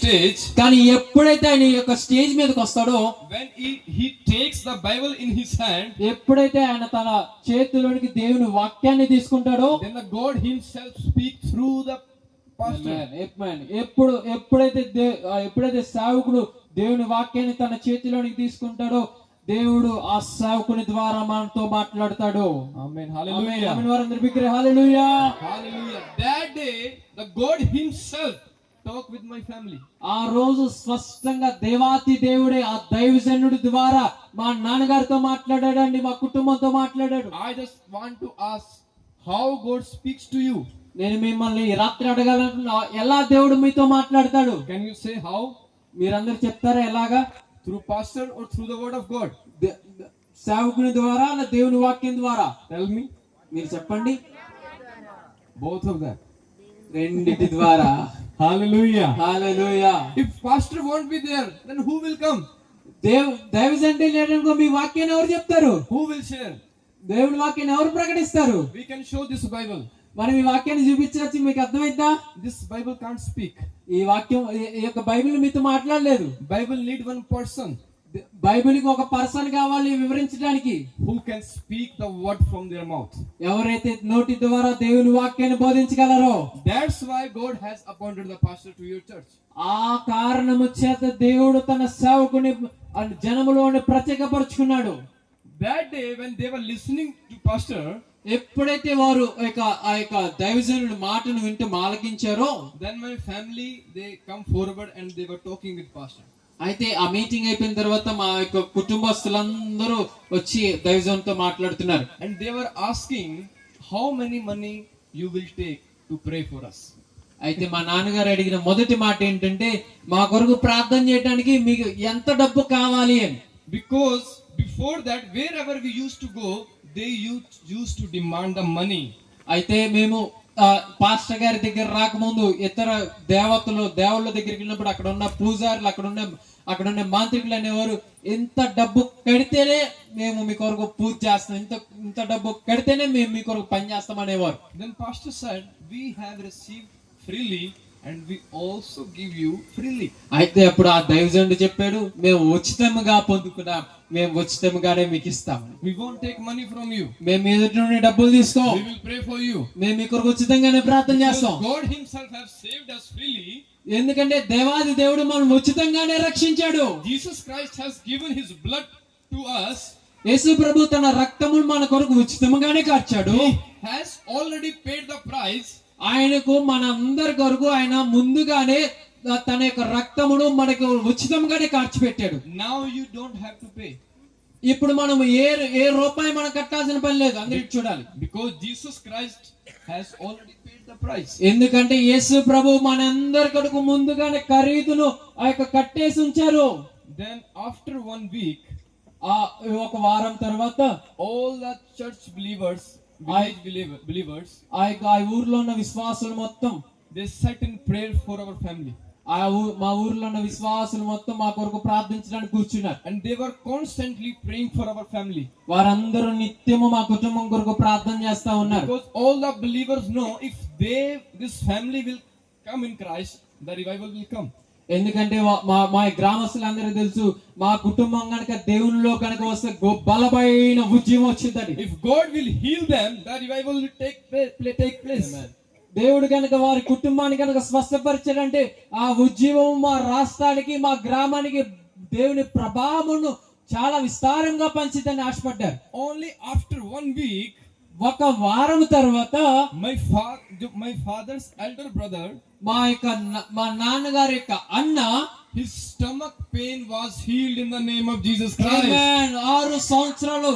stage, కానీ ఎప్పుడైతే ఆయన ఈ యొక్క స్టేజ్ మీదకి వస్తాడో, when he takes the Bible in his hand, ఎప్పుడైతే ఆయన తన చేతిలోనికి దేవుని వాక్యాన్ని తీసుకుంటాడో, then the God himself speaks through the pastor. Amen. ఎప్పుడైతే సేవకుడు దేవుని వాక్యాన్ని తన చేతిలోనికి తీసుకుంటాడో, దేవుడు ఆ సేవకుని ద్వారా మనతో మాట్లాడతాడు. Amen. Hallelujah. ఆమేన్. వారందరూ బిగ్గరగా హల్లెలూయా. Hallelujah. That day, the God himself talk with my family. ఆ రోజు స్పష్టంగా దేవాతి దేవుడే ఆ దైవజనుడి ద్వారా మా నాన్నగారితో మాట్లాడాడండి, మా కుటుంబంతో మాట్లాడాడు. I just want to ask, how God speaks to you? నేను మిమ్మల్ని ఈ రాత్రి అడగాలనుకున్నా, ఎలా దేవుడు మీతో మాట్లాడతాడు? Can you say how? మీరందరూ చెప్తారా ఎలాగా? Through pastor or through the word of God? సేవకుని ద్వారా లేదా దేవుని వాక్యం ద్వారా? Tell me. మీరు చెప్పండి. Both of them. రెండిటి ద్వారా. Hallelujah. Hallelujah. If pastor won't be there, then who will come? దైవజనుడు లేడనుకో మీ వాక్యాన్ని ఎవరు చెప్తారు? Who will share? దేవుని వాక్యాన్ని ఎవరు ప్రకటిస్తారు? We can show this Bible. మనం ఈ వాక్యాన్ని చూపించవచ్చు, మీకు అర్థమైందా? This Bible can't speak. ఈ వాక్యం ఈ యొక్క బైబిల్ మీతో మాట్లాడలేదు. Bible need one person. బైబిల్కి ఒక పర్సన్ కావాలి వివరించడానికి. Who can speak the word from their mouth. ఎవరైతే నోటి ద్వారా దేవుని వాక్యాన్ని బోధించగలరో. That's why God has appointed the pastor to your church. ఆ కారణము చేత దేవుడు తన సేవకుని జనములోని ప్రత్యేకపరుచుకున్నాడు. That day when they were listening to pastor, ఎప్పుడైతే వారు ఆ యొక్క దైవజనుడి మాటను వింటూ ఆలకించారో, then my family they come forward and they were talking with pastor. అయితే ఆ మీటింగ్ అయిపోయిన తర్వాత మా యొక్క కుటుంబస్తులందరూ వచ్చి దైవజనుడితో మాట్లాడుతున్నారు. And they were asking, how many money you will take to pray for us? అయితే మా నాన్నగారు అడిగిన మొదటి మాట ఏంటంటే, మా కొరకు ప్రార్థన చేయడానికి మీకు ఎంత డబ్బు కావాలి అని. Because before that, wherever we used to go, they used to demand the money. అయితే మేము పాస్టర్ గారి దగ్గర రాకముందు ఇతర దేవుళ్ళ దగ్గరికి వెళ్ళినప్పుడు అక్కడ ఉన్న పూజారులు, అక్కడ ఉన్న మాంత్రికులు అనేవారు, ఇంత డబ్బు కడితేనే మేము మీ కొరకు పూజ చేస్తాం, ఇంత డబ్బు కడితేనే మేము మీ కొరకు పని చేస్తాం అనేవారు. Then pastor said, we have received freely and we also give you freely. అయితే అప్పుడు ఆ దైవజనుడు చెప్పాడు, మేము ఉచితంగా పొందుకున్నాం, మేము ఉచితంగానే మీకు ఇస్తాం. We won't take money from you. మేము మీ ఎదుటి నుండి డబ్బులు తీసుకోం. We will pray for you. మేము మీ కొరకు ఉచితంగానే ప్రార్థన చేస్తాం. God himself has saved us freely. ఎందుకంటే దేవాది దేవుడు మనం ఉచితంగానే రక్షించాడు. Jesus Christ has given his blood to us. యేసు ప్రభు తన రక్తమును మన కొరకు ఉచితంగానే కార్చాడు. He has already paid the price. ఆయనకు మన అందరి కొరకు ఆయన ముందుగానే తన యొక్క రక్తమును మనకు ఉచితంగానే ఖర్చు పెట్టాడు. Now you don't have to pay. ఇప్పుడు మనం ఏ రూపాయి మనం కట్టాల్సిన పని లేదు. అందరికి చూడాలి. Because Jesus Christ has already paid the price. ఎందుకంటే యేసు ప్రభు మనందరి కొరకు ముందుగానే ఖరీదును ఆ యొక్క కట్టేసి ఉంచారు. Then after 1 week, ఒక వారం తర్వాత all the church believers, believers, ఆ ఊర్లో ఉన్న విశ్వాసులు మొత్తం they sat in prayer for our family. మా ఊర్లో ఉన్న విశ్వాసులు మొత్తం మా కొరకు ప్రార్థించడానికి కూర్చున్నారు. And they were constantly praying for our family. వారందరూ నిత్యము మా కుటుంబం కొరకు ప్రార్థన చేస్తా ఉన్నారు. Because all the believers know, if this family will come in Christ, the revival will come. ఎందుకంటే మా గ్రామస్తులందరూ తెలుసు, మా కుటుంబం కనుక దేవునిలో కనుక వస్తే బలమైన ఉద్యమం వచ్చిందని. If God will heal them, the revival will take place. దేవుడు కనుక వారి కుటుంబాన్ని కనుక స్వస్థపరిచాడంటే ఆ ఉద్యమం మా రాష్ట్రానికి, మా గ్రామానికి దేవుని ప్రభావమును చాలా విస్తారంగా పంచిదని ఆశపడ్డారు. Only after 1 week, ఒక వారం తర్వాత my father's elder brother, మా నాన్నగారి యొక్క అన్న, his stomach pain was healed in the name of Jesus Christ. 6 సంవత్సరాలు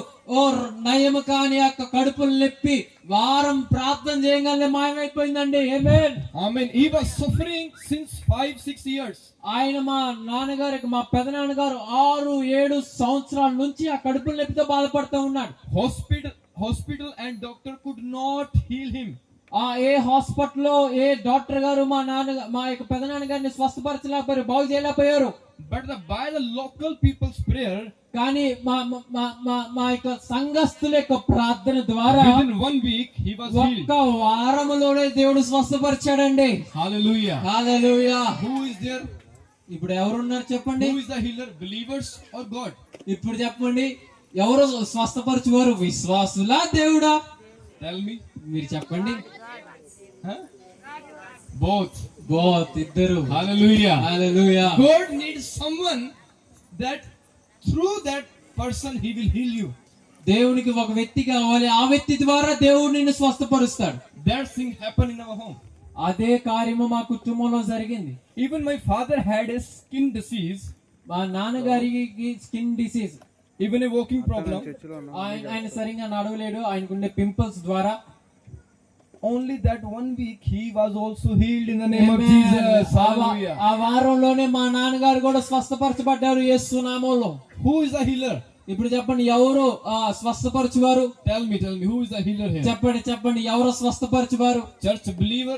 నయము కాని యొక్క కడుపులు నొప్పి వారం ప్రార్థన చేయగానే మాయమైపోయిందండి. ఆమేన్. Amen. He was suffering since 5-6 years. ఆయన మా పెదనాన్నగారు 6-7 సంవత్సరాల నుంచి ఆ కడుపులు నొప్పితో బాధపడుతూ ఉన్నాడు. Hospital and doctor could not heal him. ఏ హాస్పిటల్లో ఏ డాక్టర్ గారు మా యొక్క పెదనాన్నగారిని స్వస్థపరచలేకపోయారు, బాగు చేయలేకపోయారు. But by the local people's prayer, కానీ మా యొక్క సంఘస్థుల యొక్క ప్రార్థన ద్వారా within 1 week he was healed. ఒక్క వారములోనే దేవుడు స్వస్థపరిచాడండి. Hallelujah. Hallelujah. Who is there? ఇప్పుడు ఎవరున్నారు చెప్పండి? Who is the healer? Believers or God? ఇప్పుడు చెప్పండి, ఎవరు స్వస్థపరచువారు? విశ్వాసులా దేవుడా? Tell me. మీరు చెప్పండి. Huh? Both. బోత్, ఇద్దరు. Hallelujah. Hallelujah. God needs someone that through that person he will heal you. దేవునికి ఒక వ్యక్తి కావాలి, ఆ వ్యక్తి ద్వారా దేవుడు నిన్ను స్వస్థపరుస్తాడు. That thing happened in our home. అదే కార్యము మా కుటుంబంలో జరిగింది. Even my father had a skin disease, మా నాన్నగారికి skin disease, even a walking problem. ఆయన సరిగా నడవలేడు, ఆయనకుండే పింపుల్స్ ద్వారా. Only that 1 week he was also healed in the name of Jesus. Hallelujah. ఆ వారంలోనే మా నాన్నగారు కూడా స్వస్థపరచబడ్డారు యేసు నామములో. Who is the healer? ఇప్పుడు చెప్పండి, ఎవరు స్వస్థపరచువారు? Tell me, who is the healer here? చెప్పండి, ఎవరు స్వస్థపరచువారు? Church believer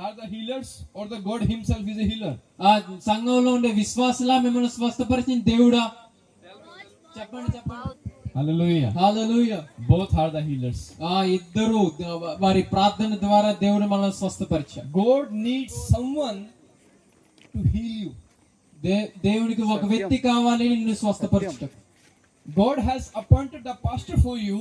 are the healers or the God himself is a healer? ఆ సంఘంలో ఉండే విశ్వాసులా మిమ్మల్ని స్వస్థపరిచిన దేవుడా? చెప్పండి. Hallelujah. Hallelujah. Both are the healers. ఇద్దరు వారి ప్రార్థన ద్వారా దేవుడు మనల్ని స్వస్థపరిచారు. God needs someone to heal you. దేవునికి ఒక వ్యక్తి కావాలి నిన్ను స్వస్థపరచుటకు. God has appointed a pastor for you.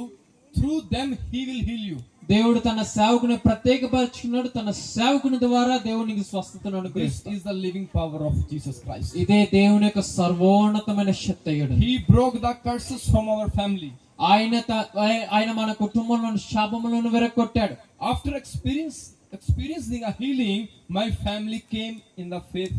Through them he will heal you. దేవుడు తన సేవకుని ప్రత్యేకపరుచుకున్నాడు, తన సేవకుని ద్వారా దేవునికి స్వస్థతను అనుగ్రహిస్తాడు. This is the living power of Jesus Christ. ఇదే దేవుని యొక్క సర్వోన్నతమైన శక్తి అయ్యాడు. He broke the curses from our family. ఆయన మన కుటుంబంలోని శాపములను విరగొట్టాడు. After experiencing a healing, my family came in the faith.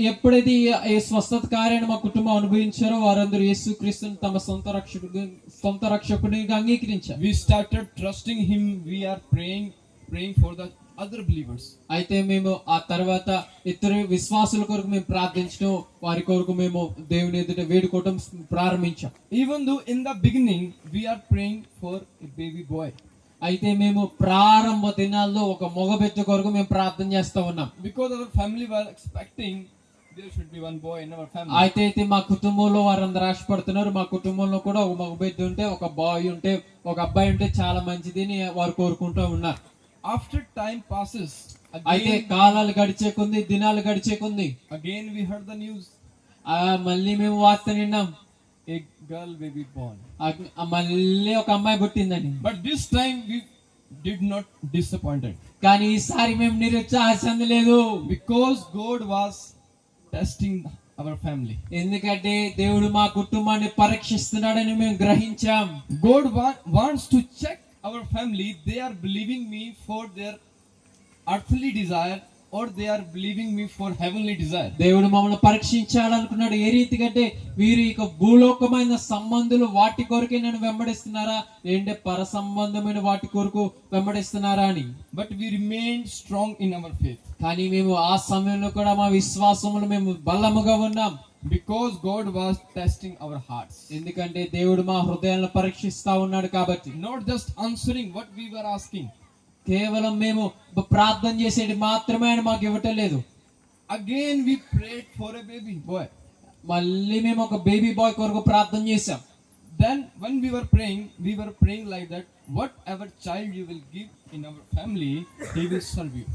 ఎప్పుడైతే ఈ స్వస్థత కార్యాన్ని మా కుటుంబం అనుభవించారో వారందరూ యేసుక్రీస్తుని తమ సొంత రక్షకునిగా అంగీకరించారు. We started trusting him. We are praying for the other believers. అయితే మేము ఆ తర్వాత ఇతర విశ్వాసుల కొరకు మేము ప్రార్థించడం, వారి కొరకు మేము దేవుని ఎదుట వేడుకోవడం ప్రారంభించాం. Even though in the beginning we are praying for a baby boy. అయితే మేము ప్రారంభ దినాల్లో ఒక మగబిడ్డ కొరకు మేము ప్రార్థన చేస్తా ఉన్నాం. Because our family was expecting there should be one boy in our family. అయితే మా కుటుంబంలో వారందరూ ఆశపడుతున్నారు, మా కుటుంబంలో కూడా ఒక మగబిడ్డ ఉంటే, ఒక బాయ్ ఉంటే, ఒక అబ్బాయి ఉంటే చాలా మంచిది అని వారు కోరుకుంటూ ఉన్నారు. After time passes, అయితే కాలాలు గడిచే కొంది, దినాలు గడిచే కొంది, again we heard the news. మళ్ళీ మేము వార్త విన్నాం, A girl baby born. మళ్ళీ ఒక అమ్మాయి పుట్టిందని. But this time we did not disappointed. కానీ ఈసారి మేము నిరుత్సాహం చెందలేదు. Because God was testing our family. ఎందుకంటే దేవుడు మా కుటుంబాన్ని పరీక్షిస్తున్నాడని మేము గ్రహించాం. God wants to check our family. They are believing me for their earthly desire or they are believing me for heavenly desire. దేవుడు మమ్మల్ని పరీక్షించాలనుకున్నాడు. ఏ రీతిగా అంటే వీరు ఇక భూలోకమైన సంబంధులు వాటి కొరకే నన్ను వెంబడిస్తున్నారా, లేదంటే పర సంబంధమైన వాటి కొరకు వెంబడిస్తున్నారా అని. But we remained strong in our faith. కానీ మేము ఆ సమయంలో కూడా మా విశ్వాసములు మేము బలముగా ఉన్నాం. Because God was testing our hearts. ఎందుకంటే దేవుడు మా హృదయాలను పరీక్షిస్తా ఉన్నాడు కాబట్టి. Not just answering what we were asking. కేవలం మేము ప్రార్థన చేసేది మాత్రమే ఆయన మాకు ఇవ్వటం లేదు. Again we prayed for a baby boy. మళ్ళీ మేము ఒక బేబీ బాయ్ కొరకు ప్రార్థన చేశాం. Then when we were praying like that, whatever child you will give in our family, he will serve you.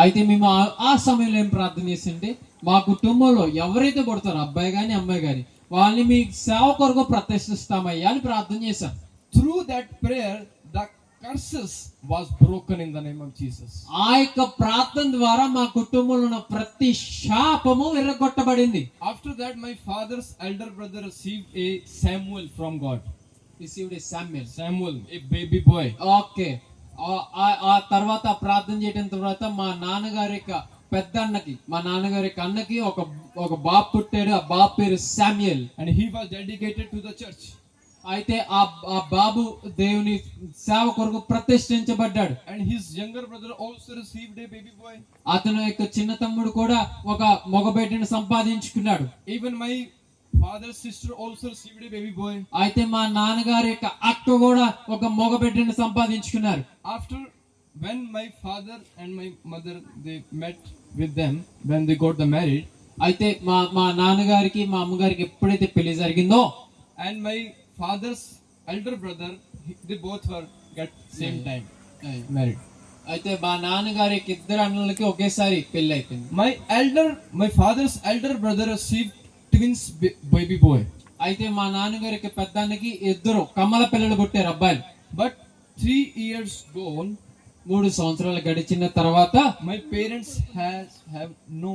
అయితే మేము ఆ సమయంలో ఏం ప్రార్థన చేసింటే, మా కుటుంబంలో ఎవరైతే పుడతారో అబ్బాయి గాని అమ్మాయి గాని వాళ్ళని మీ సేవ కొరకు ప్రతిష్ఠిస్తామయ్యా అని ప్రార్థన చేశాం. Through that prayer, the curses was broken in the name of Jesus. ఆ యొక్క ప్రార్థన ద్వారా మా కుటుంబంలో ఉన్న ప్రతి శాపము విరగొట్టబడింది. After that, my father's elder brother received a Samuel from God. Received a Samuel, a baby boy. Okay. ఆ తర్వాత ప్రార్థన చేయడం తర్వాత మా నాన్నగారి యొక్క పెద్ద అన్నకి, మా నాన్నగారి యొక్క అన్నకి ఒక బాబు పుట్టాడు. ఆ బాబు పేరు Samuel. And he was dedicated to the church. అయితే ఆ బాబు దేవుని సేవ కొరకు ప్రతిష్ఠించబడ్డాడు. And his younger brother also received a baby boy. అతని యొక్క చిన్న తమ్ముడు కూడా ఒక మగబిడ్డను సంపాదించుకున్నాడు. Even my father's sister also received a baby boy. అయితే మా నాన్నగారి యొక్క అక్క కూడా ఒక మగబిడ్డను సంపాదించుకున్నారు. After when my father and my mother they met with them when they got the married. అయితే మా నాన్నగారికి మా అమ్మగారికి ఎప్పుడైతే పెళ్లి జరిగిందో, and my father's elder brother, they both were at same time married. అయితే మా నాన్నగారి ఇద్దరు అన్నలకి ఒకేసారి పెళ్లి అయిపోయింది. My father's elder brother received twins baby boy. అయితే మా నాన్నగారికి పెద్దానికి ఇద్దరు కమ్మల పిల్లలు పుట్టారు, అబ్బాయిలు. But 3 years gone, 3 సంవత్సరాలు గడిచిన తర్వాత my parents have no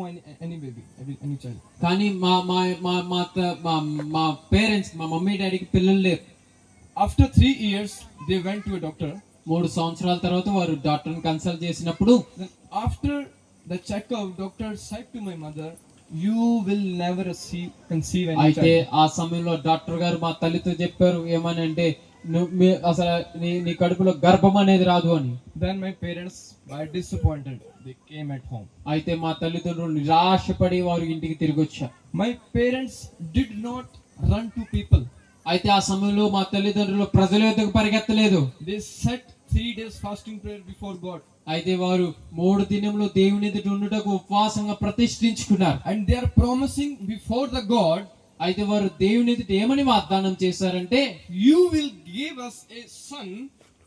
any baby, any child. కానీ మా మా మా మా త- మా మా పేరెంట్స్, మా మమ్మీ డాడీకి పిల్లలు లేరు. After 3 years, they went to a doctor. 3 సంవత్సరాల తర్వాత వారు డాక్టర్ని కన్సల్ట్ చేసినప్పుడు Then after the checkup, doctor said to my mother, "You will never conceive any అయితే child." ఆ సమయంలో డాక్టర్ గారు మా తల్లితో చెప్పారు ఏమని అంటే, అసలు నీ కడుపులో గర్భం అనేది రాదు అని. Then my parents were disappointed. They came at home. అయితే మా తల్లిదండ్రులు నిరాశపడి వారు ఇంటికి తిరిగి వచ్చారు. My parents did not run to people. అయితే ఆ సమయంలో మా తల్లిదండ్రులు ప్రజల యొద్దకు పరిగెత్తలేదు. They set 3 days fasting prayer before God. అయితే వారు 3 దినములు దేవుని ఎదుట ఉండుటకు ఉపవాసంగా ప్రతిష్ఠించుకున్నారు. And they are promising before the God, అయితే వారు దేవుని ఎదుట ఏమని వాగ్దానం చేశారంటే, "You will give us a son.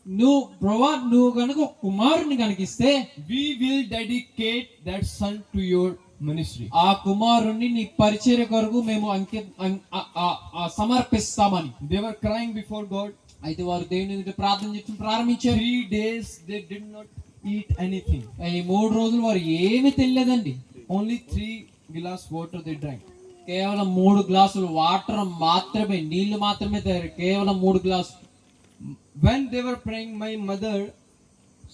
నువ్వు గనుక ఒక కుమారుని కనుకిస్తే We will dedicate that son to your ministry." ఆ కుమారుణ్ణి నీ పరిచర్య కొరకు మేము సమర్పిస్తామని. They were crying before God. అయితే వారు దేవుని ఎదుట ప్రార్థన చేయడం ప్రారంభించారు. 3 days they did not eat anything. ఈ 3 రోజులు వారు ఏమీ తెలియదండి. Only 3 glass water they drank. కేవలం 3 గ్లాసులు వాటర్ మాత్రమే, నీళ్లు మాత్రమే తాగారు. కేవలం 3 గ్లాసులు. When they were praying, my mother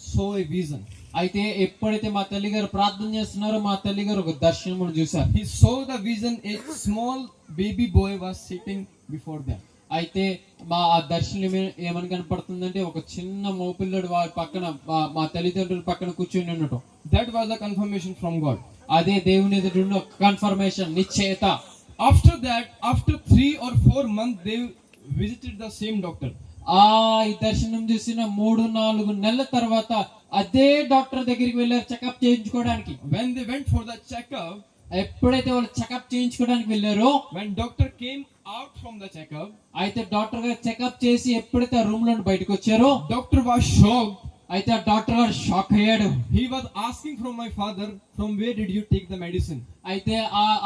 saw a vision. అయితే ఎప్పుడైతే మా తల్లి గారు ప్రార్థన చేస్తున్నారో మా తల్లి గారు ఒక దర్శనమును చూశారు. He saw the vision. A small baby boy was sitting before them. అయితే ఆ దర్శనం ఏమని కనపడుతుందంటే, ఒక చిన్న మోపిల్లడు వారి పక్కన, మా తల్లిదండ్రుల పక్కన కూర్చొని ఉండటం. That was the confirmation from God. అదే దేవుని ఎదుట ఉన్న కన్ఫర్మేషన్, నిశ్చయత. After that, after 3 or 4 months, they visited the same doctor. ఈ దర్శనం చూసిన 3-4 నెలల తర్వాత అదే డాక్టర్ దగ్గరికి వెళ్ళారు చెకప్ చేయించుకోవడానికి. When they went for the checkup, ఎప్పుడైతే వాళ్ళు చెకప్ చేయించుకోవడానికి వెళ్ళారో, when doctor came out from the checkup, అయితే డాక్టర్ గారు చెకప్ చేసి ఎప్పుడైతే ఆ రూమ్ లో బయటకు వచ్చారో, doctor was shocked. అయితే ఆ డాక్టర్ గారు షాక్ అయ్యాడు. He was asking from my father, "From where did you take the medicine?" అయితే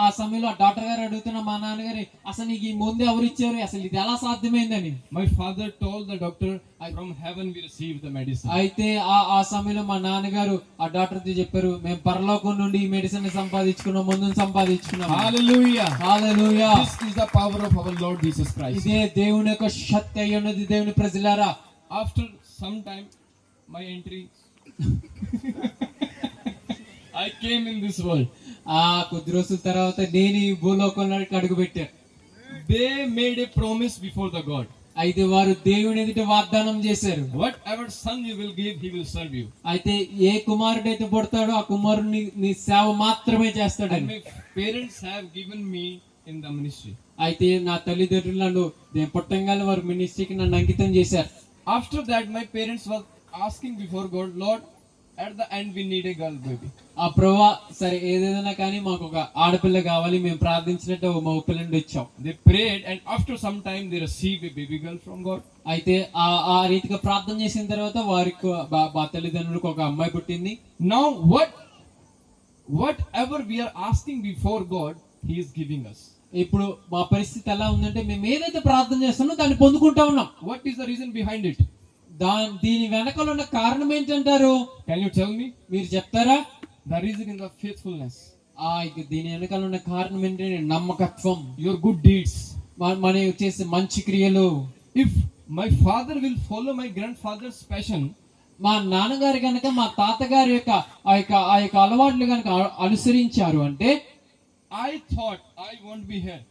ఆ సమయంలో ఆ డాక్టర్ గారు అడుగుతున్న మా నాన్నగారి, అసలు నీకు ఈ మందు ఎవరు ఇచ్చారు, అసలు ఇది ఎలా సాధ్యమైందని. My father told the doctor, "From heaven we received the medicine." అయితే ఆ సమయంలో మా నాన్నగారు ఆ డాక్టర్ తో చెప్పారు, మేము పరలోకం నుండి ఈ మెడిసిన్ సంపాదించుకున్నాం, మందుని సంపాదించుకున్నాం. Hallelujah. Hallelujah. This is the power of our Lord Jesus Christ. ఇదే దేవుని యొక్క శక్తి అయి ఉన్నది. దేవుని ప్రజలారా, After some time, my entry, I came in this world. కొద్ది రోజుల తర్వాత నేను ఈ భూలోకంలోకి అడుగు పెట్టాను. They made a promise before the God. అయితే వారు దేవుని ఎదుట వాగ్దానం చేశారు, Whatever son you will give, he will serve you. అయితే ఏ కుమారుడైతే పుడతాడో ఆ కుమారుని నీ సేవ మాత్రమే And చేస్తాడని. my parents have given me in the ministry. అయితే నా తల్లిదండ్రులు నన్ను పుట్టంగానే వారు మినిస్ట్రీకి నన్ను అంకితం చేశారు. After that, my parents were asking before God, "Lord, at the end we need a girl baby." ఆ ప్రభా, సరే ఏదైనా కానీ మాకు ఒక ఆడపిల్ల కావాలి, మేము ప్రార్థించినట్టు ఒక మగ పిల్లని ఇచ్చాం. They prayed, and after some time they received a baby girl from God. అయితే ఆ రీతిగా ప్రార్థన చేసిన తర్వాత వారికి మా తల్లిదండ్రులకు ఒక అమ్మాయి పుట్టింది. Now whatever we are asking before God, He is giving us. ఇప్పుడు మా పరిస్థితి ఎలా ఉందంటే, మేము ఏదైతే ప్రార్థన చేస్తున్నామో దాన్ని పొందుకుంటా ఉన్నాం. What is the reason behind it? దీని వెనకాల ఉన్న కారణం ఏంటంటారు? Can you tell me? మీరు చెప్తారా? The reason is the faithfulness. దీని వెనకాల ఉన్న కారణం ఏంటంటే నమ్మకత్వం, Your good deeds. మన చేసే మంచి క్రియలు. If my father will follow my grandfather's passion, మా నాన్నగారు కనుక మా తాతగారి యొక్క ఆ యొక్క అలవాట్లు కనుక అనుసరించారు అంటే, I thought I won't be here.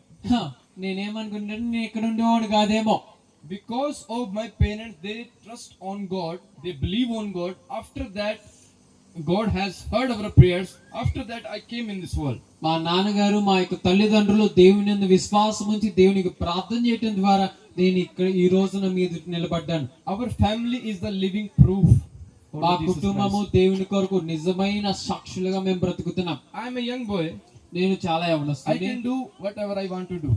నేనేమనుకుంటాను, నేను ఇక్కడ ఉండేవాడు కాదేమో. Because of my parents, they trust on God, they believe on God. After that, God has heard our prayers. After that, I came in this world. మా నాన్నగారు, మా యొక్క తల్లిదండ్రులు దేవుని యందు విశ్వాసం ఉంచి దేవునికి ప్రార్థన చేయడం ద్వారా నేను ఇక్కడ ఈ రోజున మీ ఎదుట నిలబడ్డాను. Our family is the living proof. మా కుటుంబము దేవుని కొరకు నిజమైన సాక్షులుగా మేము బ్రతుకుతున్నాం. I am a young boy. నేను చాలా I యవనస్తుడిని. can do whatever I want to do.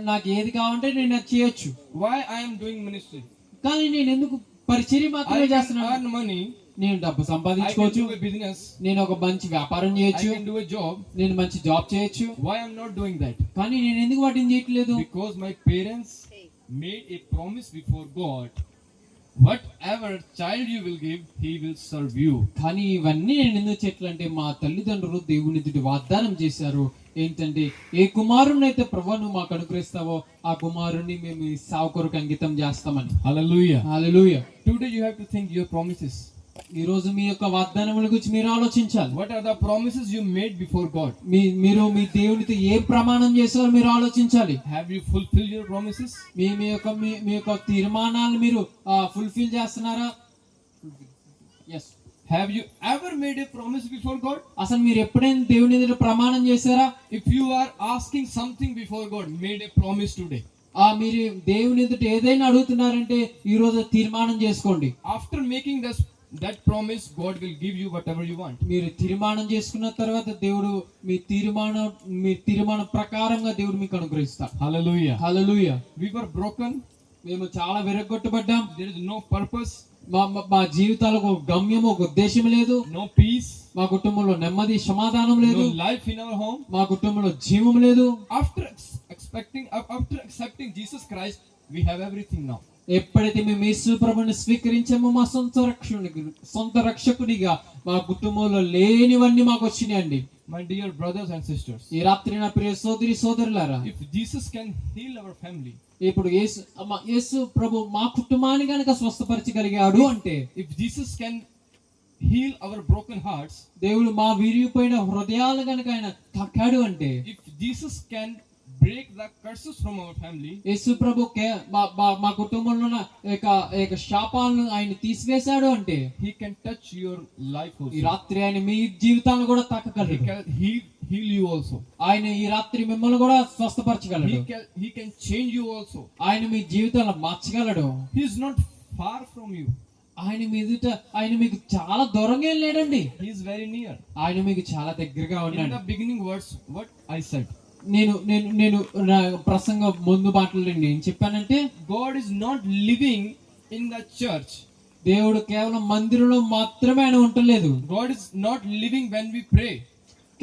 నాకు ఏది కావాలంటే నేను అది చేయొచ్చు. Why I am doing ministry? కానీ నేను ఎందుకు పరిచర్య I మాత్రమే can చేస్తున్నాను? earn money. నేను డబ్బు I can సంపాదించుకోవచ్చు, do a business. నేను ఒక మంచి వ్యాపారం I చేయొచ్చు, can do a job. నేను మంచి జాబ్ చేయొచ్చు. Why I'm not doing that? కానీ నేను ఎందుకు వాటిని చేయట్లేదు? Because my parents made a promise before God. Whatever child you will give, he will serve you. కానీ ఇవన్నీ నేను ఎందుకు చేయట్లంటే మా తల్లిదండ్రులు దేవుని ఎదుటి వాగ్దానం చేశారు. ఏంటంటే ఏ కుమారుని అయితే ప్రభువా నువ్వు మాకు అనుగ్రహిస్తావో ఆ కుమారుని మేము ఈ సావు కొరకు అంకితం చేస్తామని. Hallelujah. Hallelujah. Today you have to think your promises. ఈ రోజు మీ యొక్క వాగ్దానముల గురించి మీరు ఆలోచించాలి. What are the promises you made before God? మీరు మీ దేవునితో ఏ ప్రమాణం చేశారో మీరు ఆలోచించాలి. Have you fulfilled your promises? మీ యొక్క తీర్మానాలు మీరు ఫుల్ఫిల్ చేస్తున్నారా? yes. Have you ever made a promise before God? అసలు మీరు ఎప్పుడైనా దేవుని ఎదుట ప్రమాణం చేశారా? If you are asking something before God, made a promise today. మీరు దేవుని ఎదుట ఏదైనా అడుగుతున్నారంటే ఈ రోజు తీర్మానం చేసుకోండి. After making that promise, God will give you whatever you want. మీరు తీర్మానం చేసుకున్న తర్వాత దేవుడు మీ తీర్మానం ప్రకారంగా దేవుడు మీకు అనుగ్రహిస్తాడు. Hallelujah. Hallelujah. We were broken. మేము చాలా విరగ్గొట్టబడ్డాం. There is no purpose. మా జీవితాలకు ఒక గమ్యం, ఒక ఉద్దేశం లేదు. No peace. మా కుటుంబంలో నెమ్మది సమాధానం లేదు. No life in our home. మా కుటుంబంలో జీవం లేదు. After accepting Jesus Christ, we have everything now. ఎప్పుడైతే మేము యేసు ప్రభువుని స్వీకరించామో మా సొంత రక్షకుడిగా మా కుటుంబంలో లేనివన్నీ మాకు వచ్చినాయండి. My dear brothers and sisters, ఈ రాత్రి నా ప్రియ సోదరులారా, if Jesus can heal our family, ఇప్పుడు యేసు ప్రభు మా కుటుంబాన్ని గనుక స్వస్థపరచగలిగాడు అంటే, if Jesus can heal our broken hearts, దేవుడు మా విరిగిపోయిన హృదయాలు గనుక ఆయన తాకాడు అంటే, if Jesus can break the curses from our family, యేసు ప్రభు మా కుటుంబంలో ఉన్న శాపాలను ఆయన తీసివేశాడు అంటే, he can touch your life also. ఈ రాత్రి ఆయన మీ జీవితాలను కూడా తాకగలడు. He can heal you also. ఆయన ఈ రాత్రి మిమ్మల్ని కూడా స్వస్థపరచగలడు. He can change you also. ఆయన మీ జీవితాలను మార్చగలడు. He is not far from you. ఆయన మీకు చాలా దూరంగా లేడండి. He is very near. ఆయన మీకు చాలా దగ్గరగా In ఉన్నాడు. the beginning words, what I said, నేను నా ప్రసంగం ముందు మాటలు నేను చెప్పానంటే, God is not living in the church. దేవుడు కేవలం మందిరంలో మాత్రమే ఆయన ఉండలేదు. God is not living when we pray.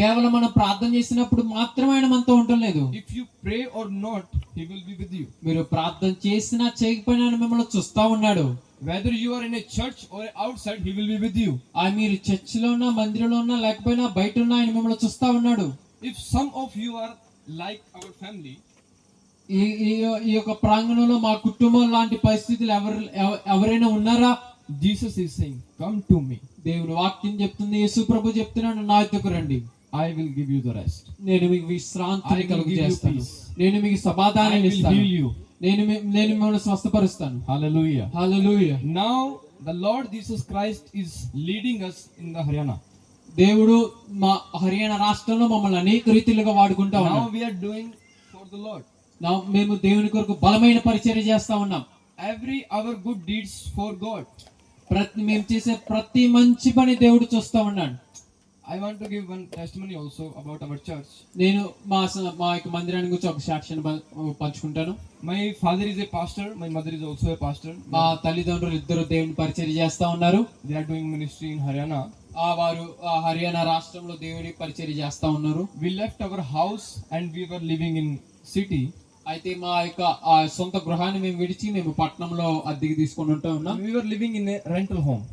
కేవలం మనం ప్రార్థన చేసినప్పుడు మాత్రమే ఆయన మనతో ఉండలేదు. If you pray or not, he will be with you. మీరు ప్రార్థన చేసినా చేయకపోయినా ఆయన మిమ్మల్ని చూస్తా ఉన్నాడు. Whether you are in a church or outside, he will be with you. మీరు చర్చిలో ఉన్నా, మందిరంలో ఉన్నా, లేకపోయినా బయట ఉన్నా ఆయన మిమ్మల్ని చూస్తా ఉన్నాడు. If some of you are like our family, ఈ యొక్క ప్రాంగణంలో మా కుటుంబం లాంటి పరిస్థితులు ఎవరైనా ఉన్నారా? Jesus is saying, come to me. దేవుని వాక్యం చెప్తుంది, యేసు ప్రభు చెప్తున్నాడు, నా యొద్దకు రండి, I will give you the rest. నేను మీకు విశ్రాంతిని కలుగజేస్తాను, peace. నేను మీకు సమాధానాన్ని I will ఇస్తాను, heal you. నేను మిమ్మల్ని స్వస్థపరుస్తాను. Hallelujah. Hallelujah. Now the Lord Jesus Christ is leading us in the Haryana. దేవుడు మా హర్యానా రాష్ట్రంలో మమ్మల్ని అనేక రీతిలుగా వాడుకుంటా ఉన్నాం. Now we are doing for the Lord. మేము దేవుని కొరకు బలమైన పరిచర్య చేస్తా ఉన్నాం. Every our good deeds for God. మేము చేసే ప్రతి మంచి పని దేవుడు చూస్తా ఉన్నాడు. I want to give one testimony also about our church. నేను మా యొక్క మందిరాన్ని గురించి ఒక సాక్ష్యాన్ని పంచుకుంటాను. My father is a pastor. My mother is also a pastor. మా తల్లిదండ్రులు ఇద్దరు దేవుని పరిచర్య చేస్తా ఉన్నారు. They are doing ministry in Haryana. వారు హర్యానా రాష్ట్రంలో దేవుని పరిచర్య చేస్తా ఉన్నారు. We left our house and we were living in city. అయితే మా యొక్క సొంత గృహాన్ని మేము విడిచి మేము పట్టణంలో అద్దెకి తీసుకొని ఉంటా ఉన్నాం. We were living in a rental home.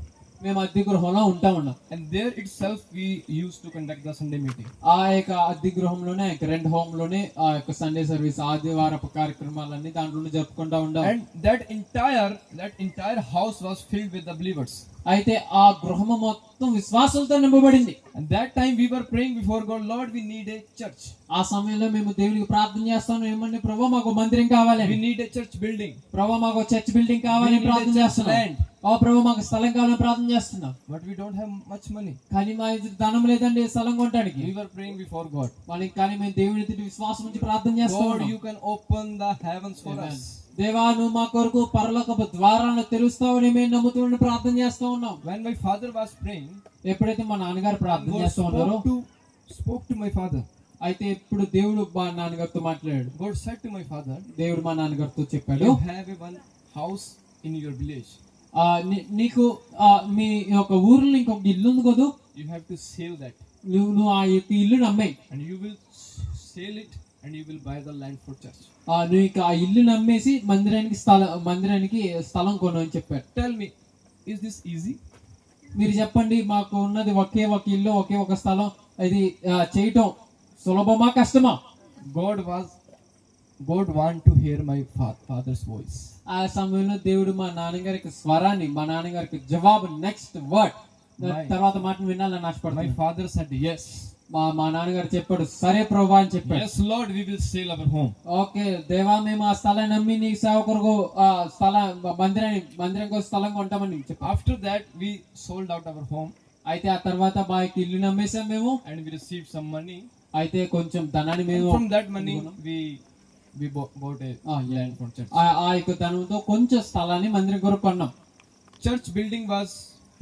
మేము అద్దె గృహంలో ఉంటా ఉన్నాం. And there itself we used to conduct the Sunday meeting. ఆ యొక్క అద్దె గృహంలోనే రెంట్ హోమ్ లోనే ఆ యొక్క సండే సర్వీస్ ఆదివారపు కార్యక్రమాలన్నీ దాంట్లోనే జరుపుకుంటా ఉంటాం. And that entire house was filled with the believers. అయితే ఆ గృహము మొత్తం విశ్వాసాలతో నింపబడింది. And that time we were praying before God, Lord, we need a church. ఆ సమయంలో మేము దేవునికి ప్రార్థన చేస్తాను, ఏమని, ప్రభువా మాకు మందిరం కావాలి, We need a church building. ప్రభువా మాకు చర్చ్ బిల్డింగ్ కావాలని ప్రార్థన చేస్తున్నాం. ప్రభువా మాకు స్థలం కావాలని ప్రార్థన చేస్తున్నాం. But we don't have much money. కానీ మా ఎదుట ధనం లేదండి స్థలం కొనడానికి. We were praying before God. కానీ మేము దేవుని ఎదుట విశ్వాసం నుంచి ప్రార్థన చేస్తాం. Lord, you can open the heavens for us. దేవా నువ్వు మా కొరకు పరలోకపు ద్వారాలను తెరుస్తావని మేము నమ్ముతూ ప్రార్థన చేస్తా ఉన్నాం. When my father was praying, ఎప్పుడైతే మా నాన్నగారు ప్రార్థన చేస్తూ ఉన్నారో, spoke to my father. అయితే ఇప్పుడు దేవుడు మా నాన్నగారితో మాట్లాడాడు. God said to my father, దేవుడు మా నాన్నగారితో చెప్పాడు, you have one house in your village. నీకు మీ యొక్క ఊర్లో ఇంకొక ఇల్లు ఉంది కదా, you have to sell that, నువ్వు ఆ యొక్క ఇల్లుని అమ్మాయి, and you will sell it and you will buy the land for church. నువ్వు ఇక ఆ ఇల్లుని అమ్మేసి మందిరానికి స్థలం కొను అని చెప్పారు. Tell me, is this easy? మీరు చెప్పండి, మాకు ఉన్నది ఒకే ఒక ఇల్లు, ఒకే ఒక స్థలం, ఇది చేయటం సులభమా కష్టమా? God want to hear my father's voice. ఆ సమయంలో దేవుడు మా నాన్నగారికి స్వరాన్ని, మా నాన్నగారికి జవాబు, నెక్స్ట్ వర్డ్, తర్వాత మాటను వినాలని ఆశపడుతున్నాను. My father said yes. మా నాన్నగారు చెప్పాడు, సరే ప్రభా అని చెప్పాడు. Yes Lord, we will sell our home. Okay దేవా, మేము ఆ స్థలాన్ని నమ్మి నీ సేవకులకు మందిరం స్థలం కొంటామని చెప్పాడు. After that we sold out our home. అయితే ఆ తర్వాత మా యొక్క ఇల్లు నమ్మేసాం మేము, and we received some money. అయితే కొంచెం ధనాన్ని మేము, from that money we bought a land for church. ఆ యొక్క ధనంతో కొంచెం స్థలాన్ని మందిరం కొరకు కొన్నాం. Church building was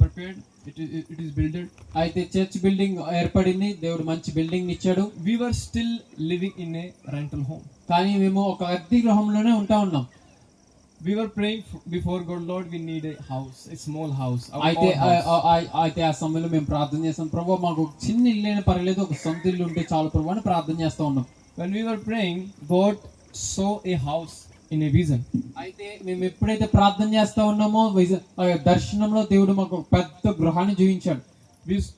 prepared. It is builded. అయితే చర్చ్ బిల్డింగ్ ఏర్పడింది, దేవుడు మంచి బిల్డింగ్ ఇచ్చాడు. We were still living in a rental home. కానీ మేము ఒక అద్దె గృహంలోనే ఉంటా ఉన్నాం. We were praying before God, Lord, we need a house, a small house. అయితే ఆ సమయంలో మేము ప్రార్థన చేస్తాం, ప్రభు మాకు చిన్న ఇల్లు అయినా పర్లేదు, ఒక సొంత ఇల్లు ఉంటే చాలు ప్రభు అని ప్రార్థన చేస్తూ ఉన్నాం. When we were praying, God saw a house in a vision. అయితే మేము ఎప్పుడైతే ప్రార్థన చేస్తా ఉన్నామో దర్శనంలో దేవుడు మాకు పెద్ద గృహాన్ని చూపించాడు.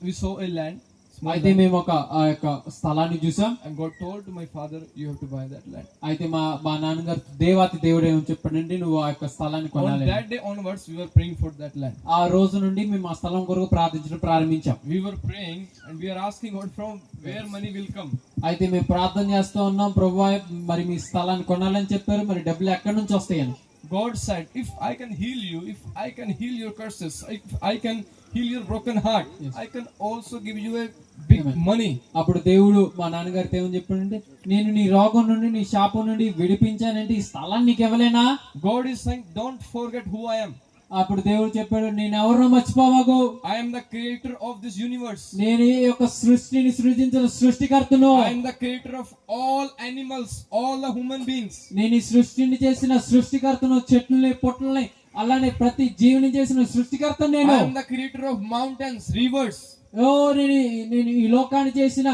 We saw a land. అయితే మేము ఒక ఆ యొక్క స్థలాన్ని చూసాం. And God told to my father, you have to buy that land. అయితే మా నాన్నగారు దేవాతి దేవుడు ఏమని చెప్పాడంటే, నువ్వు ఆ యొక్క స్థలాన్ని కొనాలి. On that day onwards we were praying for that land. ఆ రోజు నుండి మేము ఆ స్థలం కొరకు ప్రార్థించడం ప్రారంభించాం. We were praying and we are asking God, from where money will come. అయితే మేము ప్రార్థన చేస్తూ ఉన్నాం, ప్రభువా మరి మీ స్థలాన్ని కొనాలని చెప్పారు, మరి డబ్బులు ఎక్కడి నుంచి వస్తాయని. God said, if I can heal you, if I can heal your curses, if I can heal your broken heart, yes, I can also give you a big money. అప్పుడు దేవుడు మా నాన్నగారితో ఏమని చెప్పాడంటే, నేను నీ రోగం నుండి, నీ శాపం నుండి విడిపించానంటే ఈ స్థలాన్ని నీకు ఇవ్వలేనా? God is saying, don't forget who I am. అప్పుడు దేవుడు చెప్పాడు, నేను ఎవరినో మర్చిపోవాకు. I am the creator of this universe. నేను ఈ యొక్క సృష్టిని సృజించిన సృష్టికర్తను. I am the creator of all animals, all the human beings. నేను ఈ సృష్టిని చేసిన సృష్టికర్తను, చెట్లని, పుట్టలని, అలానే ప్రతి జీవిని చేసిన సృష్టికర్తను నేను. I am the creator of mountains, rivers. నేను ఈ లోకాన్ని చేసిన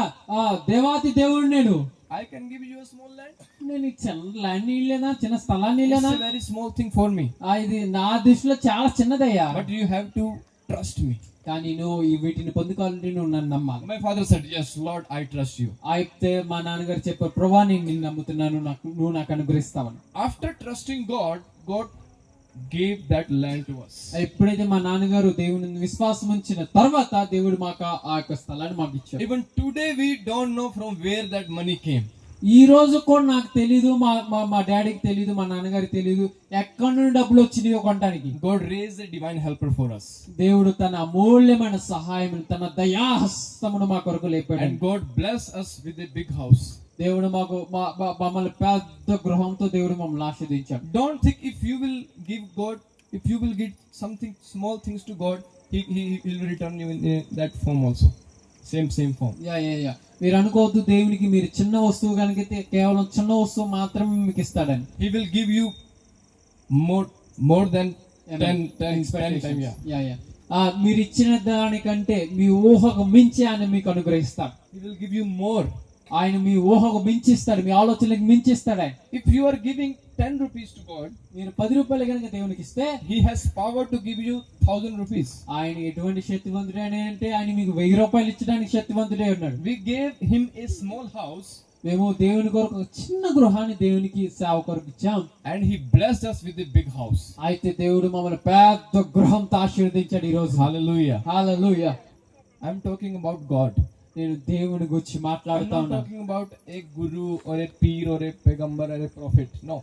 దేవాతి దేవుడు నేను. I can give you a small land. నేను చిన్న ల్యాండ్ ఇల్లేనా, చిన్న స్థలాన్ని ఇల్లేనా? It's a very small thing for me. ఇది నా దృష్టిలో చాలా చిన్నదయ్యా. But you have to trust me. కానీ నువ్వు వీటిని పొందుకోవాలంటే నువ్వు నన్ను నమ్మాలి. My father said, yes Lord, I trust you. అయితే మా నాన్నగారు చెప్పారు, ప్రభువా నేను నిన్ను నమ్ముతున్నాను, నువ్వు నాకు అనుగ్రహిస్తావని. After trusting God, God gave that land to us. ఎప్పుడైతే మా నాన్నగారు దేవుని విశ్వాసం ఉంచిన తర్వాత దేవుడు మాకు ఆ యొక్క స్థలాన్ని మాకు ఇచ్చాడు. Even today we don't know from where that money came. ఈ రోజు కూడా నాకు తెలీదు, మా డాడీకి తెలీదు, మా నాన్నగారికి తెలీదు ఎక్కడి నుండి డబ్బులు వచ్చినాయో కొనడానికి. God raised a divine helper for us. దేవుడు తన అమూల్యమైన సహాయం, తన దయాహస్తమును మా కొరకు లేపాడు. And God blessed us with a big house. దేవుడు మాకు మమ్మల్ని పెద్ద గృహంతో దేవుడు మమ్మల్ని ఆశీర్వదించాడు. Don't think if you will give something small things to God, he will return you in that form also. Same form. Yeah మీరు అనుకోవద్దు, దేవునికి మీరు చిన్న వస్తువు కనుకైతే కేవలం చిన్న వస్తువు మాత్రమే మీకు ఇస్తాడని. He will give you more than 10 times. Yeah మీరు ఇచ్చిన దానికంటే మీ ఊహకు మించి ఆయన మీకు అనుగ్రహిస్తాడు. He will give you more. ఆయన మీ ఊహకు మించిస్తాడు, మీ ఆలోచనలకు మించిస్తాడు ఆయన. If you are giving 10 rupees to God, మీరు 10 రూపాయలు కనుక దేవునికి ఇస్తే, He has power to give you 1000 rupees. ఆయన ఎటువంటి శక్తివంతుడే అంటే ఆయన మీకు 1000 రూపాయలు ఇచ్చడానికి శక్తివంతుడే ఉన్నాడు. We gave him a small house. మేము దేవుని కొరకు చిన్న గృహాన్ని దేవునికి సేవ కొరకు ఇచ్చాం. And he blessed us with a big house. అయితే దేవుడు మమ్మల్ని పెద్ద గృహంతో ఆశీర్వదించాడు ఈ రోజు. Hallelujah. Hallelujah. I'm talking about God. నేను దేవుని గురించి మాట్లాడుతా ఉన్నాను. I'm not talking about a guru or a peer or a pegambar or a prophet. No.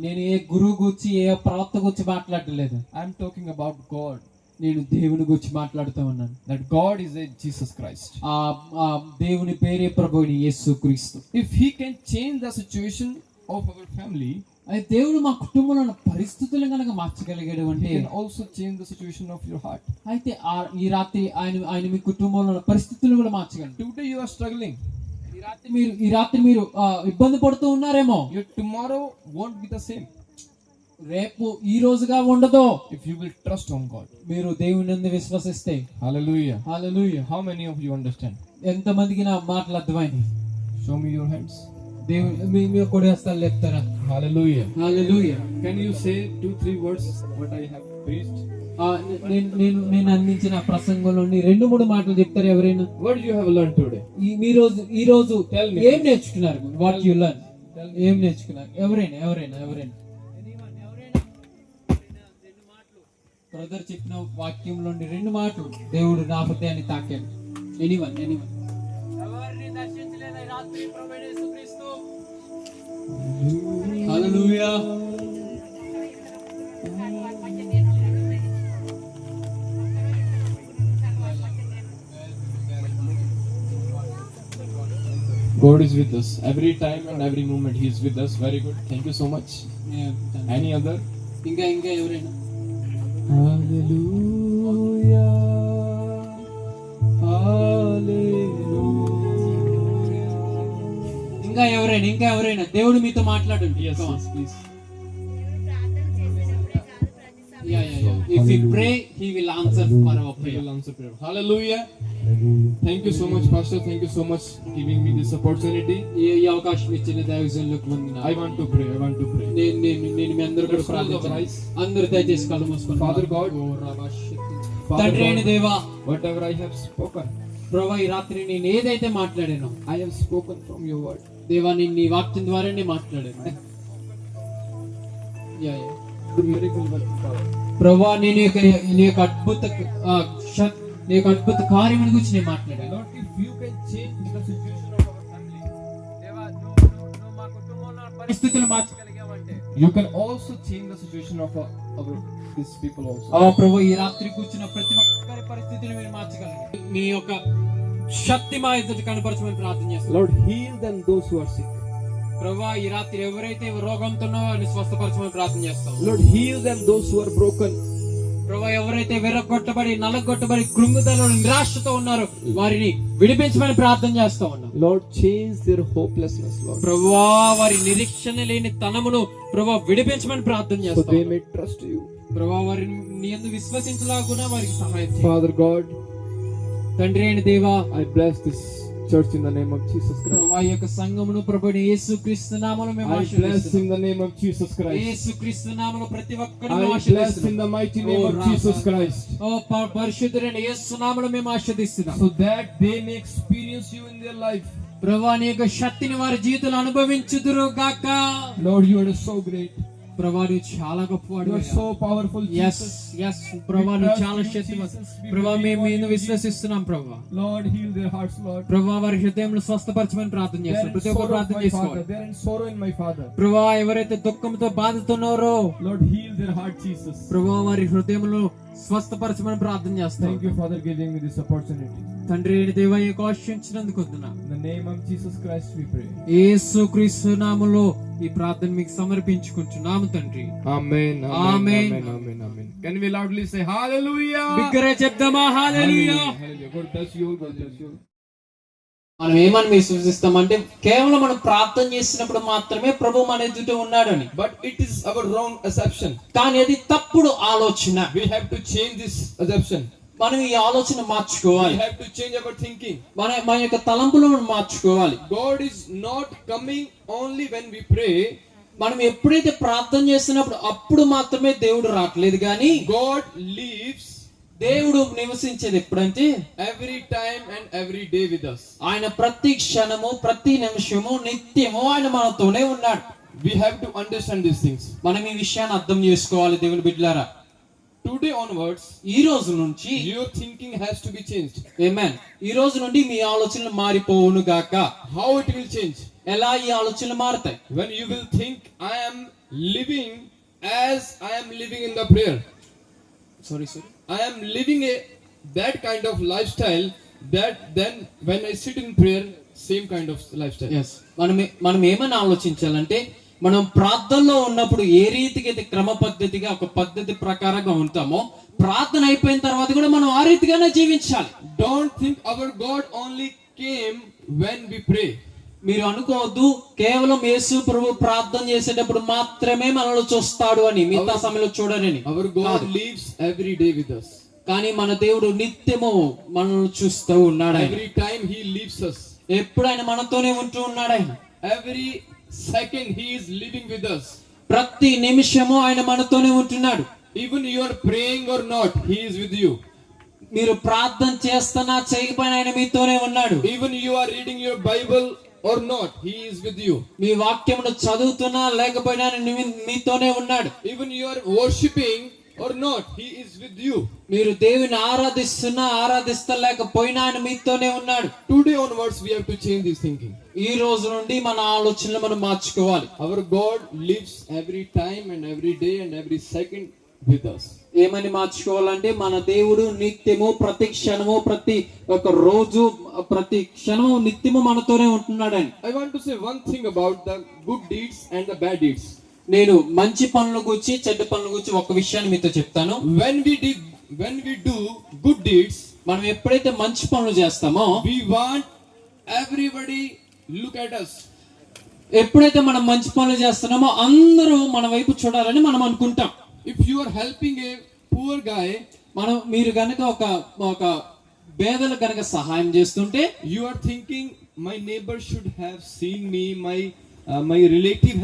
నేను ఏ గురువు గురించి, ఏ ప్రవక్త గురించి మాట్లాడలేదు. I'm talking about God. నేను దేవుని గురించి మాట్లాడుతూ ఉన్నాను. That God is a Jesus Christ. దేవుని పేరే ప్రభువైన యేసుక్రీస్తు. If he can change the situation of our family, అయితే దేవుడు మా కుటుంబంలో ఉన్న పరిస్థితులను కనుక మార్చగలిగాడు అంటే, he can also change the situation of your heart. అయితే ఈ రాత్రి ఆయన మీ కుటుంబంలో ఉన్న పరిస్థితులను కూడా మార్చగలడు. Today you are struggling. ఈ రాత్రి మీరు ఇబ్బంది పడుతూ ఉన్నారేమో. Your tomorrow won't be the same. రేపు ఈ రోజుగా ఉండదు. if you will trust on God. మీరు దేవుని యందు విశ్వసిస్తే. Hallelujah. Hallelujah. How many of you understand? ఎంత మందికి నా మాటలు అర్థమైంది? Show me your hands. దేవుని మీ కొడి హస్తాలు లేపుతారా? Hallelujah. Hallelujah. Can you say 2-3 words what I have preached? నేను అందించిన ప్రసంగం నుండి 2-3 మాటలు చెప్తారు ఎవరైనా? What you have learned today? ఈ రోజు Tell me. ఏం నేర్చుకున్నారు? What you learn? ఏం నేర్చుకున్నారు? ఎవరైనా బ్రదర్ చెప్పిన వాక్యంలో 2 మాటలు దేవుడు నా హృదయాన్ని తాకాడు. ఎనీవన్ ఎవరిని దర్శించలేదా ఈ రాత్రి ప్రభువైన యేసుక్రీస్తు? హల్లెలూయా. God is with us every time and every moment. He is with us. Very good. Thank you so much. Any other? ఇంకా ఎవరైనా? Hallelujah. Hallelujah. ఇంకా ఎవరైనా దేవుడు మీతో మాట్లాడండి. Yes, please. Yeah. If we pray, He will answer for our He prayer. will answer prayer. Hallelujah. Thank you so much, Pastor. Thank you so much giving me this opportunity. ఈ అవకాశం ఇచ్చిన దైవజనులకు వందనాలు. I want to pray. నేను మీ అందరూ కూడా ప్రార్థించాలి. అందరూ దయచేసి కళ్ళు మూసుకోండి. Father God, తండ్రి అయిన దేవా, whatever I have spoken, ప్రభువా ఈ రాత్రి నేను ఏదైతే మాట్లాడానో I have spoken from your word. దేవా నేను నీ వాక్యం ద్వారానే మాట్లాడాను. The miracle working power. ప్రభువా నీ యొక్క అద్భుత కార్యముల గురించి నేను మాట్లాడాను. Lord, if you can change the situation of our family, దేవా నువ్వు మా కుటుంబంలో పరిస్థితులు మార్చగలిగావంటే you can also change the situation of our these people also. ప్రభువా ఈ రాత్రి కూర్చున్న ప్రతి ఒక్కరి పరిస్థితిని మీరు మార్చగలరు. నీ యొక్క శక్తి మా ఎదుట కనపరచమని ప్రార్థన చేస్తున్నాను. Lord, heal them those who are sick. ప్రభువా ఈ రాత్రి ఎవరైతే రోగంతో ఉన్నారో వారిని స్వస్థపరచమని ప్రార్థన చేస్తాం. Lord, heal them those who are broken. ప్రభువా ఎవరైతే విరగొట్టబడి నలగొట్టబడి కృంగుదలలో నిరాశతో ఉన్నారో వారిని విడిపించమని ప్రార్థన చేస్తా ఉన్నాం. Lord, change their hopelessness, Lord. ప్రభువా వారి నిరీక్షణ లేని తనమును ప్రభువా విడిపించమని ప్రార్థన So చేస్తాం. they may trust you. ప్రభువా వారిని నీ యందు విశ్వసించలాగునా వారికి సహాయం చేయి. Father God, తండ్రి అయిన దేవా, I bless this church in the name of Jesus Christ. ప్రభువా ఈ యొక్క సంఘమును ప్రభువైన యేసుక్రీస్తు నామములో మేము I bless ఆశీర్వదిస్తున్నాం. in the name of Jesus Christ. యేసుక్రీస్తు నామములో ప్రతి ఒక్కరిని I bless ఆశీర్వదిస్తున్నాం. in the mighty name of Jesus Christ. పరిశుద్ధుడైన యేసు నామములో మేము ఆశీర్వదిస్తున్నాం. So that they may experience you in their life. ప్రభువా నీ యొక్క శక్తిని వారి జీవితంలో అనుభవించుదురు గాక. Lord, you are so great. ప్రభువా నువ్వు చాలా గొప్పవాడు. You are so powerful, yes Jesus. ప్రభువా నువ్వు చాలా శక్తివంతుడు. ప్రభువా మేము నిన్ను విశ్వసిస్తున్నాం. ప్రభువా Lord, heal their hearts, Lord. ప్రభువా వారి హృదయంలో స్వస్థపరచమని ప్రార్థన చేస్తున్నాం. ప్రతి ఒక్కరు ప్రార్థన చేసుకోవాలి. They are in sorrow in my Father. ప్రభువా ఎవరైతే దుఃఖంతో బాధతున్నారో Lord, heal their heart, Jesus. ప్రభువా వారి హృదయంలో స్వస్థపరచమని ప్రార్థన చేస్తాం. Thank you, Father, giving me this opportunity. తండ్రి దేవా ఈ ఆశీర్వదించినందుకు వందనాలు. In the name of Jesus Christ we pray. యేసుక్రీస్తు నామములో ఈ ప్రార్థన మీకు సమర్పించుకుంటున్నాము తండ్రి. Amen. Amen. Amen. Can we loudly say hallelujah? బిగ్గరగా చెప్దామా హల్లెలూయా. God bless you. God bless you. మనం ఏమని విశ్వసిస్తామంటే కేవలం మనం ప్రార్థన చేసినప్పుడు మాత్రమే ప్రభు మన ఎదుట ఉన్నాడని. But it is our wrong assumption. కానీ అది తప్పుడు ఆలోచన. We have to change this assumption. మనం ఈ ఆలోచన మార్చుకోవాలి. We have to change our thinking. మన యొక్క తలంపులను మార్చుకోవాలి. God is not coming only when we pray. మనం ఎప్పుడైతే ప్రార్థన చేస్తున్నప్పుడు అప్పుడు మాత్రమే దేవుడు రావట్లేదు కానీ God lives దేవుడు నివసించేది ఎప్పుడంటే every time and every day with us. ఆయన ప్రతి క్షణము ప్రతి నిమిషము నిత్యము ఆయన మనతోనే ఉన్నాడు. We have to understand these things. మనం ఈ విషయాన్ని అర్థం చేసుకోవాలి దేవుని బిడ్డలారా. Today onwards, ఈ రోజు నుంచి your thinking has to be changed. ఆమేన్. ఈ రోజు నుండి మీ ఆలోచనలు మారిపోవును గాక. How it will change? ఎలా ఈ ఆలోచనలు మారుతాయి? When you will think, I am living as I am living in the prayer. Sorry. I am living that kind of lifestyle that then when I sit in prayer, same kind of lifestyle. Yes. మనం ఏమని ఆలోచించాలంటే మనం ప్రార్థనలో ఉన్నప్పుడు ఏ రీతికి అయితే క్రమ పద్ధతిగా ఒక పద్ధతి ప్రకారంగా ఉంటామో ప్రార్థన అయిపోయిన తర్వాత కూడా మనం ఆ రీతిగానే జీవించాలి. Don't think our God only came when we pray. మీరు అనుకోవద్దు కేవలం యేసు ప్రభు ప్రార్థన చేసేటప్పుడు మాత్రమే మనల్ని చూస్తాడు అని, మిగతా సమయంలో చూడరని. Our God lives every day with us. కానీ మన దేవుడు నిత్యము మనల్ని చూస్తూ ఉన్నాడు. Every time He leaves us. ఎప్పుడు ఆయన మనతోనే ఉంటూ ఉన్నాడు. ఆయన Every second He is living with us. ప్రతి నిమిషము ఆయన మనతోనే ఉంటున్నాడు. Even you are praying or not, He is with you. మీరు ప్రార్థన చేస్తున్నా చేయకపోయినా ఆయన మీతోనే ఉన్నాడు. Even you are reading your Bible or not, He is with you. మీ వాక్యమును చదువుతున్నా లేకపోయినా ఆయన మీతోనే ఉన్నాడు. Even you are worshiping or not, He is with you. మీరు దేవుని ఆరాధిస్తలేకపోయినా ఆయన మీతోనే ఉన్నాడు. Today onwards we have to change this thinking. ఈ రోజు నుండి మన ఆలోచనలు మనం మార్చుకోవాలి. Our God lives every time and every day and every second with us. ఏమని మార్చుకోవాలంటే మన దేవుడు నిత్యము ప్రతి క్షణము ప్రతి ఒక రోజు ప్రతి క్షణము నిత్యము మనతోనే ఉంటున్నాడని. I want to say one thing about the good deeds and the bad deeds. నేను మంచి పనుల గురించి చెడ్డ పనుల గురించి ఒక విషయాన్ని మీతో చెప్తాను. When we do good deeds, మనం ఎప్పుడైతే మంచి పనులు చేస్తామో we want everybody look at us. ఎప్పుడైతే మనం మంచి పనులు చేస్తున్నామో అందరూ మన వైపు చూడాలని మనం అనుకుంటాం. If you are helping a poor guy, మీరు గనక ఒక పేదలకు గనక సహాయం చేస్తుంటే you are thinking my neighbor should have seen me, my relative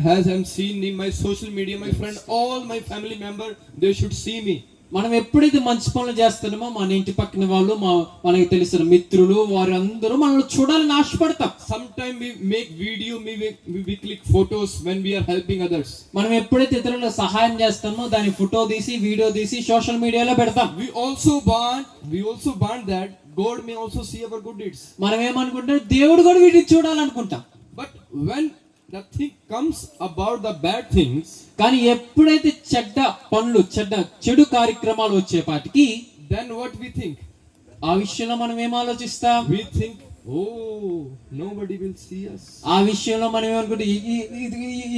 has seen me, my social media, my friend, all my family member, they should see me. మనం ఎప్పుడైతే మంచి పనులు చేస్తున్నామో మన ఇంటి పక్కన వాళ్ళు మనకి తెలిసిన మిత్రులు వారందరూ మనల్ని చూడాలని ఆశపడతాం. Sometimes we make video, we click photos when we are helping others. మనం ఎప్పుడైతే ఇతరులకు సహాయం చేస్తామో దాని ఫోటో తీసి వీడియో తీసి సోషల్ మీడియాలో పెడతాం. We also want that God may also see our good deeds. మనం ఏమనుకుంటాం, దేవుడు కూడా వీటిని చూడాలనుకుంటాం. But when the thing comes about the bad things, కానీ ఎప్పుడైతే చెడు కార్యక్రమాలు వచ్చేపాటికి then what we think? ఆ విషయంలో మనం ఏం ఆలోచిస్తాం? We think, oh, nobody will see us. ఆ విషయంలో మనం ఏమనుకుంటాం,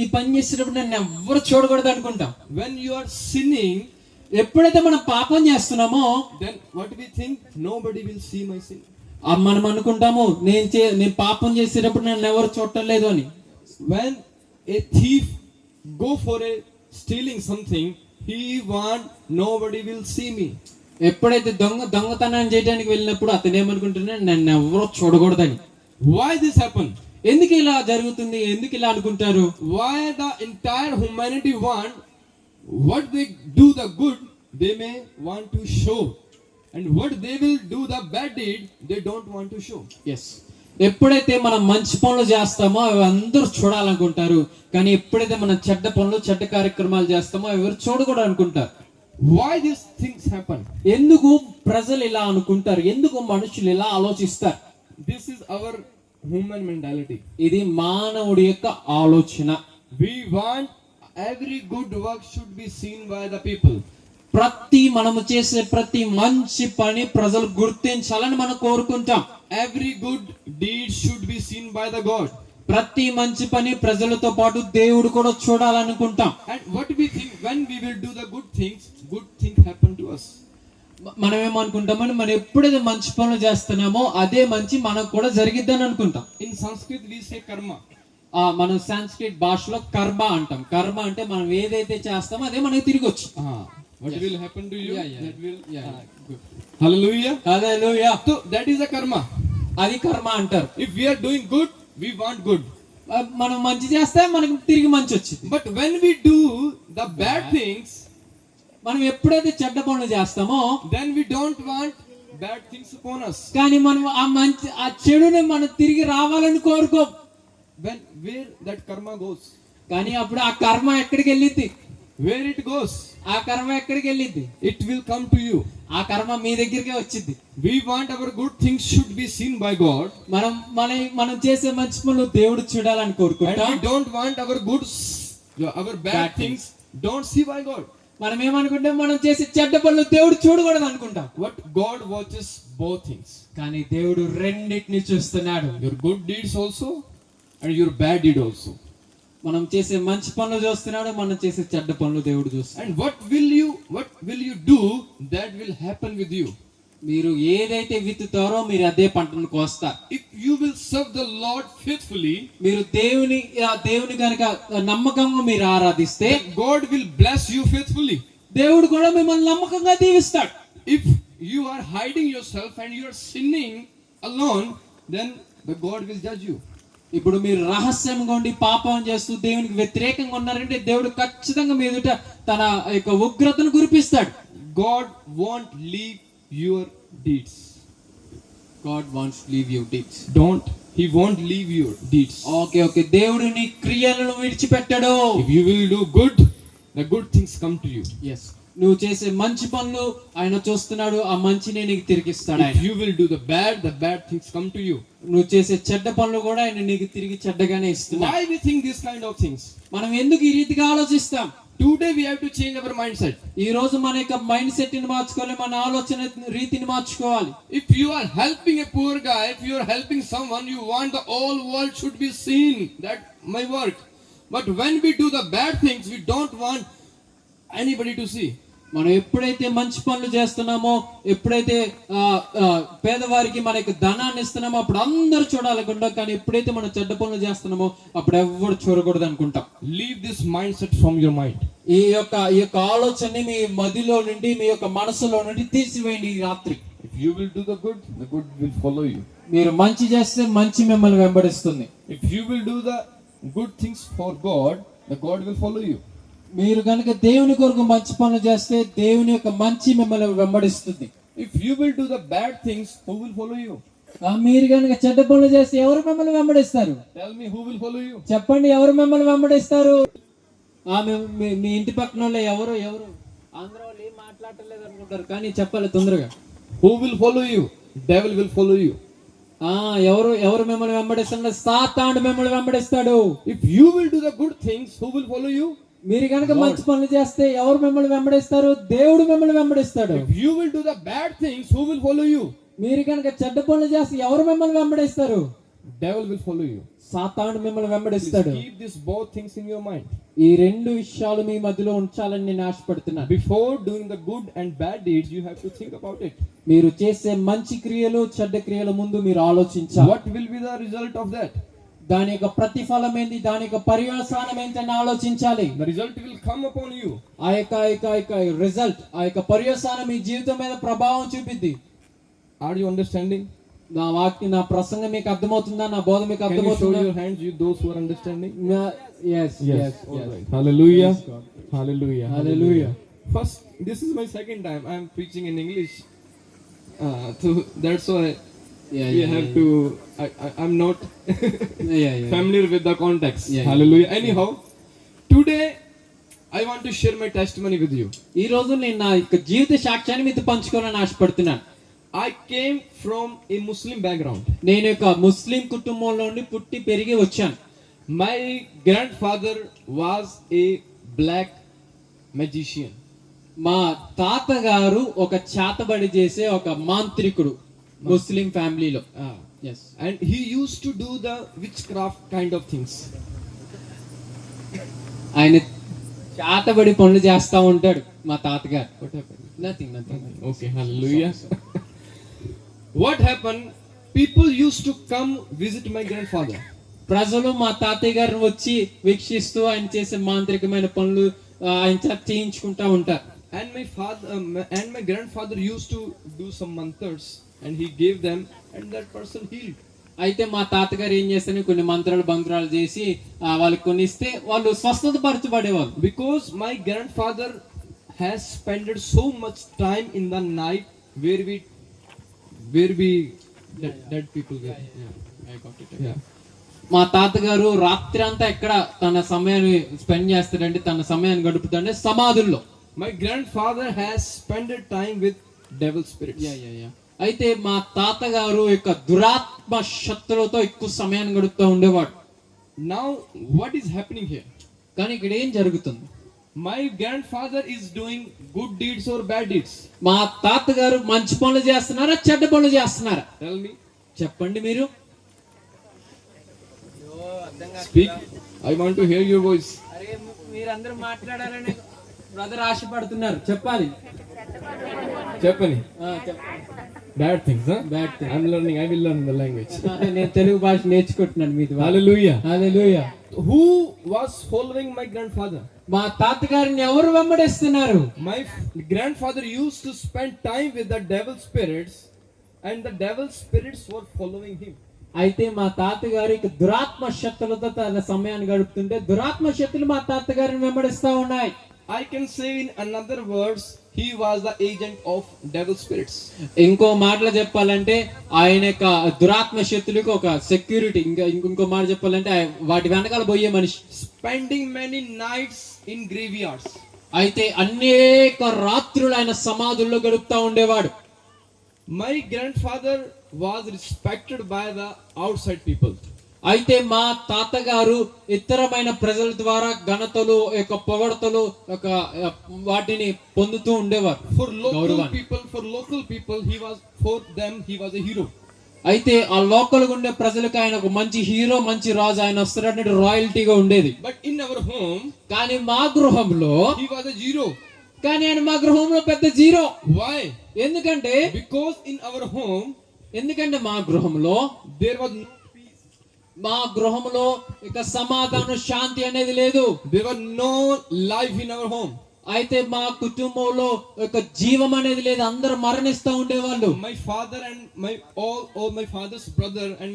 ఈ పని చేసేటప్పుడు నన్ను ఎవ్వరు చూడకూడదు అనుకుంటాం. When you are sinning, ఎప్పుడైతే మనం పాపం చేస్తున్నామో then what we think? Nobody will see my sin. మనం అనుకుంటాము నేను పాపం చేసేటప్పుడు నన్ను ఎవరు చూడలేదు అని. When a thief go for stealing something, he want nobody will see me. ఎప్పుడైతే దొంగతనం చేయడానికి వెళ్ళినప్పుడు అతను ఏమనుకుంటున్నాడు, నన్ను ఎవరో చూడకూడదని. Why this happen? ఎందుకు ఇలా జరుగుతుంది, ఎందుకు ఇలా అనుకుంటారు? Why the entire humanity want what they do the good they may want to show, and what they will do the bad deed they don't want to show. Yes. ఎప్పుడైతే మనం మంచి పనులు చేస్తామో అవి అందరూ చూడాలనుకుంటారు, కానీ ఎప్పుడైతే మనం చెడ్డ కార్యక్రమాలు చేస్తామో ఎవరు చూడకూడదు అనుకుంటారు. Why these things happen? ఎందుకు ప్రజలు ఇలా అనుకుంటారు, ఎందుకు మనుషులు ఇలా ఆలోచిస్తారు? This is our human mentality. ఇది మానవుడి యొక్క ఆలోచన. We want every good work should be seen by the people. మనము చేసే ప్రతి మంచి పని ప్రజలు గుర్తించాలని మనం కోరుకుంటాం. Every good deed should be seen by the God. ప్రతి మంచి పని ప్రజలతో పాటు దేవుడు కూడా చూడాలనుకుంటాం. And what we think, when we will do the good things happen to us. మనం ఏమనుకుంటామని, మనం ఎప్పుడైతే మంచి పనులు చేస్తున్నామో అదే మంచి మనకు కూడా జరిగిద్దని అనుకుంటాం. In Sanskrit we say karma. మనం సంస్కృత భాషలో కర్మ అంటాం. కర్మ అంటే మనం ఏదైతే చేస్తామో అదే మనకి తిరిగి వచ్చి. What will happen to you? That will. Good. Hallelujah. Hallelujah. So that is a karma. అది కర్మ అంటారు. If we are doing good, we want good. మనం మంచి చేస్తే మనకి తిరిగి మంచి వచ్చింది. But when we do the bad things, మనం ఎప్పుడైతే చెడ్డ పనులు చేస్తామో then we don't want bad things upon us. కానీ మనం ఆ చెడుని మనం తిరిగి రావాలని కోరుకోం. Where that karma goes? కానీ అప్పుడు ఆ కర్మ ఎక్కడికి వెళ్ళింది? Where it goes? ఆ కర్మ ఎక్కడికి వెళ్ళింది? It will come to you. ఆ కర్మ మీ దగ్గరికే వచ్చింది. We want our good things should be seen by God. మనం చేసే మంచి పనులు దేవుడు చూడాలని కోరుకుంటాం. And we don't want our bad things don't see by God. మనం ఏమనుకుంటాం, మనం చేసే చెడ్డ పనులు దేవుడు చూడకూడదు అనుకుంటాం. What God watches both things. కానీ దేవుడు రెండింటిని చూస్తున్నాడు. Your good deeds also and your bad deed also. మనం చేసే మంచి పనులు చూస్తున్నాడు, మనం చేసే చెడ్డ పనులు దేవుడు చూస్తున్నాడు. And what will you do that will happen with you? మీరు ఏదైతే విత్తుతారో మీరు అదే పంటను కోస్తారు. If you will serve the Lord faithfully, మీరు దేవుని కనుక నమ్మకంగా మీరు ఆరాధిస్తే then God will bless you faithfully. దేవుడు కూడా మిమ్మల్ని నమ్మకంగా దీవిస్తాడు. If you are hiding yourself and you are sinning alone, then the God will judge you. ఇప్పుడు మీరు రహస్యంగా ఉండి పాపం చేస్తూ దేవునికి వ్యతిరేకంగా ఉన్నారంటే దేవుడు ఖచ్చితంగా మీ ఎదుట తన యొక్క ఉగ్రతను కురిపిస్తాడు. God won't leave your deeds. God wants to leave your deeds. He won't leave your deeds. Okay దేవుడు నీ క్రియలను విడిచిపెట్టడు. If you will do good, the good things come to you. yes నువ్వు చేసే మంచి పనులు ఆయన చూస్తున్నాడు, ఆ మంచిని నీకు తిరిగిస్తాడు ఆయన. If you will do the bad things come to you. నువ్వు చేసే చెడ్డ పనులు కూడా ఆయన నీకు తిరిగి చెడ్డగానే ఇస్తున్నాడు. Why we think this kind of things? మనం ఎందుకు ఈ రీతిగా ఆలోచిస్తాం? Today we have to change our mindset. ఈ రోజు మన యొక్క మైండ్ సెట్ ని మార్చుకోవాలి, మన ఆలోచన రీతిని మార్చుకోవాలి. If you are helping a poor guy, if you are helping someone, you want the whole world should be seen that my work. But when we do the bad things, we don't want anybody to see. మనం ఎప్పుడైతే మంచి పనులు చేస్తున్నామో, ఎప్పుడైతే పేదవారికి మన యొక్క ధనాన్ని ఇస్తున్నామో అప్పుడు అందరూ చూడాలనుకుంటాం. కానీ ఎప్పుడైతే మనం చెడ్డ పనులు చేస్తున్నామో అప్పుడు ఎవరు చూడకూడదు అనుకుంటాం. Leave this mindset from your mind. ఈ యొక్క ఆలోచనని మీ మదిలో నుండి, మీ యొక్క మనసులో నుండి తీసివేయండి ఈ రాత్రి. If you will do the good will follow you. మీరు మంచి చేస్తే మంచి మిమ్మల్ని వెంబడిస్తుంది. If you will do the good things for God, the God will follow you. మీరు కనుక దేవుని కొరకు మంచి పనులు చేస్తే దేవుని యొక్క మంచి మిమ్మల్ని వెంబడిస్తుంది. If you will do the bad things, who will follow you? మీరు కనుక చెడ్డ పనులు చేస్తే ఎవరు మిమ్మల్ని వెంబడిస్తారు? Tell me, who will follow you? చెప్పండి, ఎవరు మిమ్మల్ని వెంబడిస్తారు? మీ ఇంటి పక్కన వాళ్ళు ఎవరు అందరూ వాళ్ళు ఏం మాట్లాడలేదు అనుకుంటారు, కానీ చెప్పాలి తొందరగా. Who will follow you? Devil will follow you. ఎవరు మిమ్మల్ని వెంబడిస్తాడు? సాతానుడు మిమ్మల్ని వెంబడిస్తాడు. If you will do the good things, who will follow you? మీరు కనుక మంచి పనులు చేస్తే ఎవరు మిమ్మల్ని వెంబడిస్తారు? దేవుడు మిమ్మల్ని వెంబడిస్తాడు. If you will do the bad things, who will follow you? మీరు కనుక చెడ్డ పనులు చేస్తే ఎవరు మిమ్మల్ని వెంబడిస్తారు? Devil will follow you. సాతానుడు మిమ్మల్ని వెంబడిస్తాడు. Keep these both things in your mind. ఈ రెండు విషయాలు మీ మధ్యలో ఉంచాలని నేను ఆశపడుతున్నాను. Before doing the good and bad deeds, you have to think about it. మీరు చేసే మంచి క్రియలు చెడ్డ క్రియల ముందు మీరు ఆలోచించాలి. What will be the result of that? దాని యొక్క ప్రతిఫలం ఏంటి, దాని యొక్క పర్యవసానం ఏంటని ఆలోచించాలి. The result will come upon you. ఆ యొక్క రిజల్ట్, ఆ యొక్క పర్యవసానం మీ జీవితం మీద ప్రభావం చూపిద్ది. Are you understanding? నా ప్రసంగం మీకు అర్థమవుతుందా? నా బోధ మీకు అర్థమవుతుందా? Can you show your hands, you those who are understanding? Yes. All right. Hallelujah. Hallelujah. Hallelujah. First, this is my second time I am preaching in English. That's why you have to. I'm not familiar with the context. Hallelujah. Anyhow, today I want to share my testimony with you. ఈ రోజు నేను నా యొక్క జీవిత సాక్ష్యాన్ని మీతో పంచుకోవాలని ఆశపడుతున్నాను. I came from a Muslim background. నేను ఒక ముస్లిం కుటుంబంలో నుండి పుట్టి పెరిగి వచ్చాను. My grandfather was a black magician. మా తాతగారు ఒక చాతబడి చేసే ఒక మాంత్రికుడు ముస్లిం ఫ్యామిలీలో. Yes. And he used to do the witchcraft kind of things. ఆయన చాతబడి పనులు చేస్తా ఉంటాడు మా తాతగారు. What happened? Nothing. Okay, hallelujah. What happened? People used to come visit my grandfather. ప్రజలు మా తాతయ్య గారిని వచ్చి వీక్షిస్తూ ఆయన చేసే మాంత్రికమైన పనులు ఆయన చేయించుకుంటా ఉంటారు. And my grandfather used to do some mantras and he gave them and that person healed. అయితే మా తాతగారు ఏం చేస్తారని కొన్ని బంత్రాలు చేసి వాళ్ళకి కొన్ని ఇస్తే వాళ్ళు స్వస్థత పరచబడేవాళ్ళు. Because my grandfather has spent so much time in the night where we dead people were. I got it. Yeah. మా తాతగారు రాత్రి అంతా ఎక్కడ తన సమయాన్ని స్పెండ్ చేస్తాడంటే తన సమయాన్ని గడుపుతాడంటే సమాధుల్లో. My grandfather has spent time with devil spirits. అయితే మా తాతగారు యొక్క దురాత్మ శక్తులతో ఎక్కువ సమయాన్ని గడుపుతూ ఉండేవాడు. Now what is happening here? కానీ ఇక్కడ ఏం జరుగుతుంది? My grandfather is doing good deeds or bad deeds? మా తాతగారు మంచి పనులు చేస్తున్నారా చెడ్డ పనులు చేస్తున్నారా? Tell me. చెప్పండి మీరు. Speak. I want to hear your voice. అరే మీరందరూ మాట్లాడాలని బ్రదర్ ఆశపడుతున్నారు, చెప్పాలి. చెప్పండి. చెప్పండి. Bad things, huh? Bad things. I'm learning. I will learn the language. నేను తెలుగు భాష నేర్చుకుంటున్నాను మీ ద్వారా. Hallelujah. Hallelujah. Who was following my grandfather? మా తాతగారిని ఎవరు వెంబడిస్తున్నారు? My grandfather used to spend time with the devil spirits, and the devil spirits were following him. అయితే మా తాతగారు ఇక దురాత్మ శక్తులతో తన సమయాన్ని గడుపుతుంటే దురాత్మ శక్తులు మా తాతగారిని వెంబడిస్తా ఉన్నాయి. I can say in another words, he was the agent of devil spirits. ఇంకో మాటలో చెప్పాలంటే ఆయన యొక్క దురాత్మ శక్తులకు ఒక సెక్యూరిటీ. ఇంకో మాట చెప్పాలంటే వాటి వెనకాల పోయే మనిషి. Spending many nights in graveyards. అయితే అనేక రాత్రులు ఆయన సమాధుల్లో గడుపుతా ఉండేవాడు. My grandfather was respected by the outside people. అయితే మా తాతగారు ఇతరమైన ప్రజల ద్వారా ఘనతలు యొక్క పొగడతలు యొక్క వాటిని పొందుతూ ఉండేవారు. For local people, for them he was a hero. అయితే ఆ లోకల్ గా ఉండే ప్రజలకు ఆయన ఒక మంచి హీరో, మంచి రాజు, ఆయన వస్తున్నటువంటి రాయల్టీగా ఉండేది. But in our home, కానీ మా గృహంలో he was a zero. కానీ ఆయన మా గృహంలో పెద్ద జీరో. Why? ఎందుకంటే Because in our home, ఎందుకంటే మా గృహంలో there was no peace. మా గృహంలో ఇక సమాధానం, శాంతి అనేది లేదు. There was no life in our home. అయితే మా కుటుంబంలో ఒక జీవం అనేది లేదు. అందరూ మరణిస్తూ ఉండేవాళ్ళు. My father and all my father's brother and